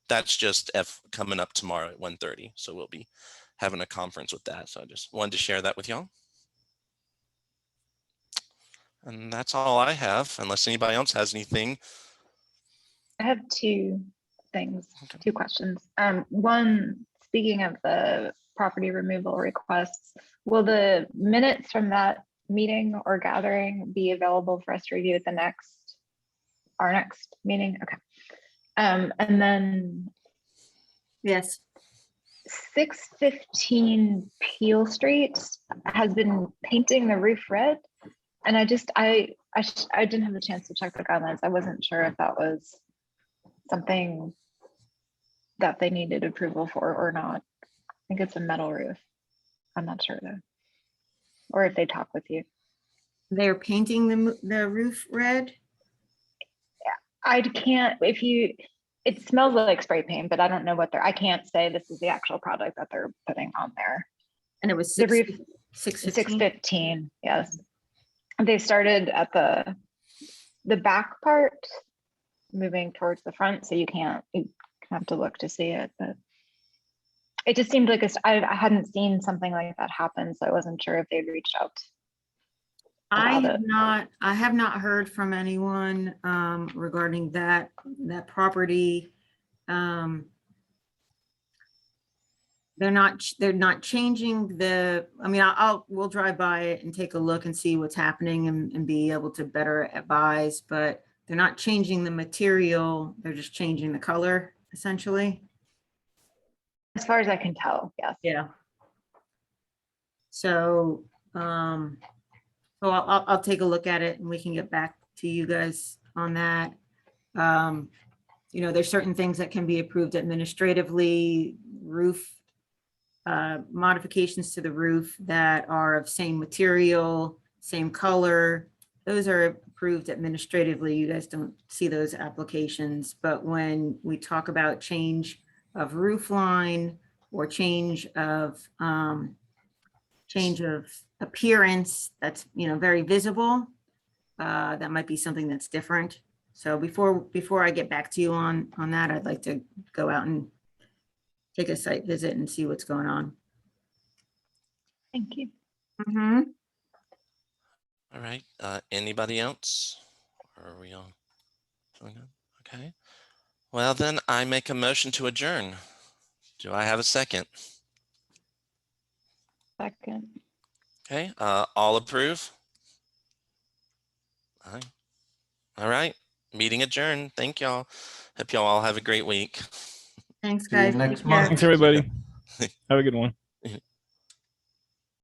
that's just coming up tomorrow at 1:30. So we'll be having a conference with that. So I just wanted to share that with y'all. And that's all I have, unless anybody else has anything. I have two things, Okay. two questions. One, speaking of the property removal requests, will the minutes from that meeting or gathering be available for us to review at our next meeting? Okay. And then Yes. 615 Peel Street has been painting the roof red. And I didn't have the chance to check the guidelines. I wasn't sure if that was something that they needed approval for or not. I think it's a metal roof. I'm not sure though. Or if they talk with you. They're painting the roof red. I can't, it smells like spray paint, but I don't know I can't say this is the actual product that they're putting on there. And it was The roof, 615. 615, yes. They started at the back part, moving towards the front, so you have to look to see it, but it just seemed like I hadn't seen something like that happen, so I wasn't sure if they'd reached out. I have not heard from anyone regarding that property. They're not changing we'll drive by it and take a look and see what's happening and be able to better advise, but they're not changing the material. They're just changing the color, essentially. As far as I can tell, yes. Yeah. So, I'll take a look at it and we can get back to you guys on that. There's certain things that can be approved administratively, roof modifications to the roof that are of same material, same color. Those are approved administratively. You guys don't see those applications, but when we talk about change of roof line or change of appearance that's very visible, that might be something that's different. So before I get back to you on that, I'd like to go out and take a site visit and see what's going on. Thank you. Mm-hmm. All right. Anybody else? Or are we all feeling good? Okay. Well, then I make a motion to adjourn. Do I have a second? Second. Okay, all approve? Aye. All right, meeting adjourned. Thank y'all. Hope y'all all have a great week. Thanks, See you guys. next Take care. month. Thanks, everybody. Have a good one.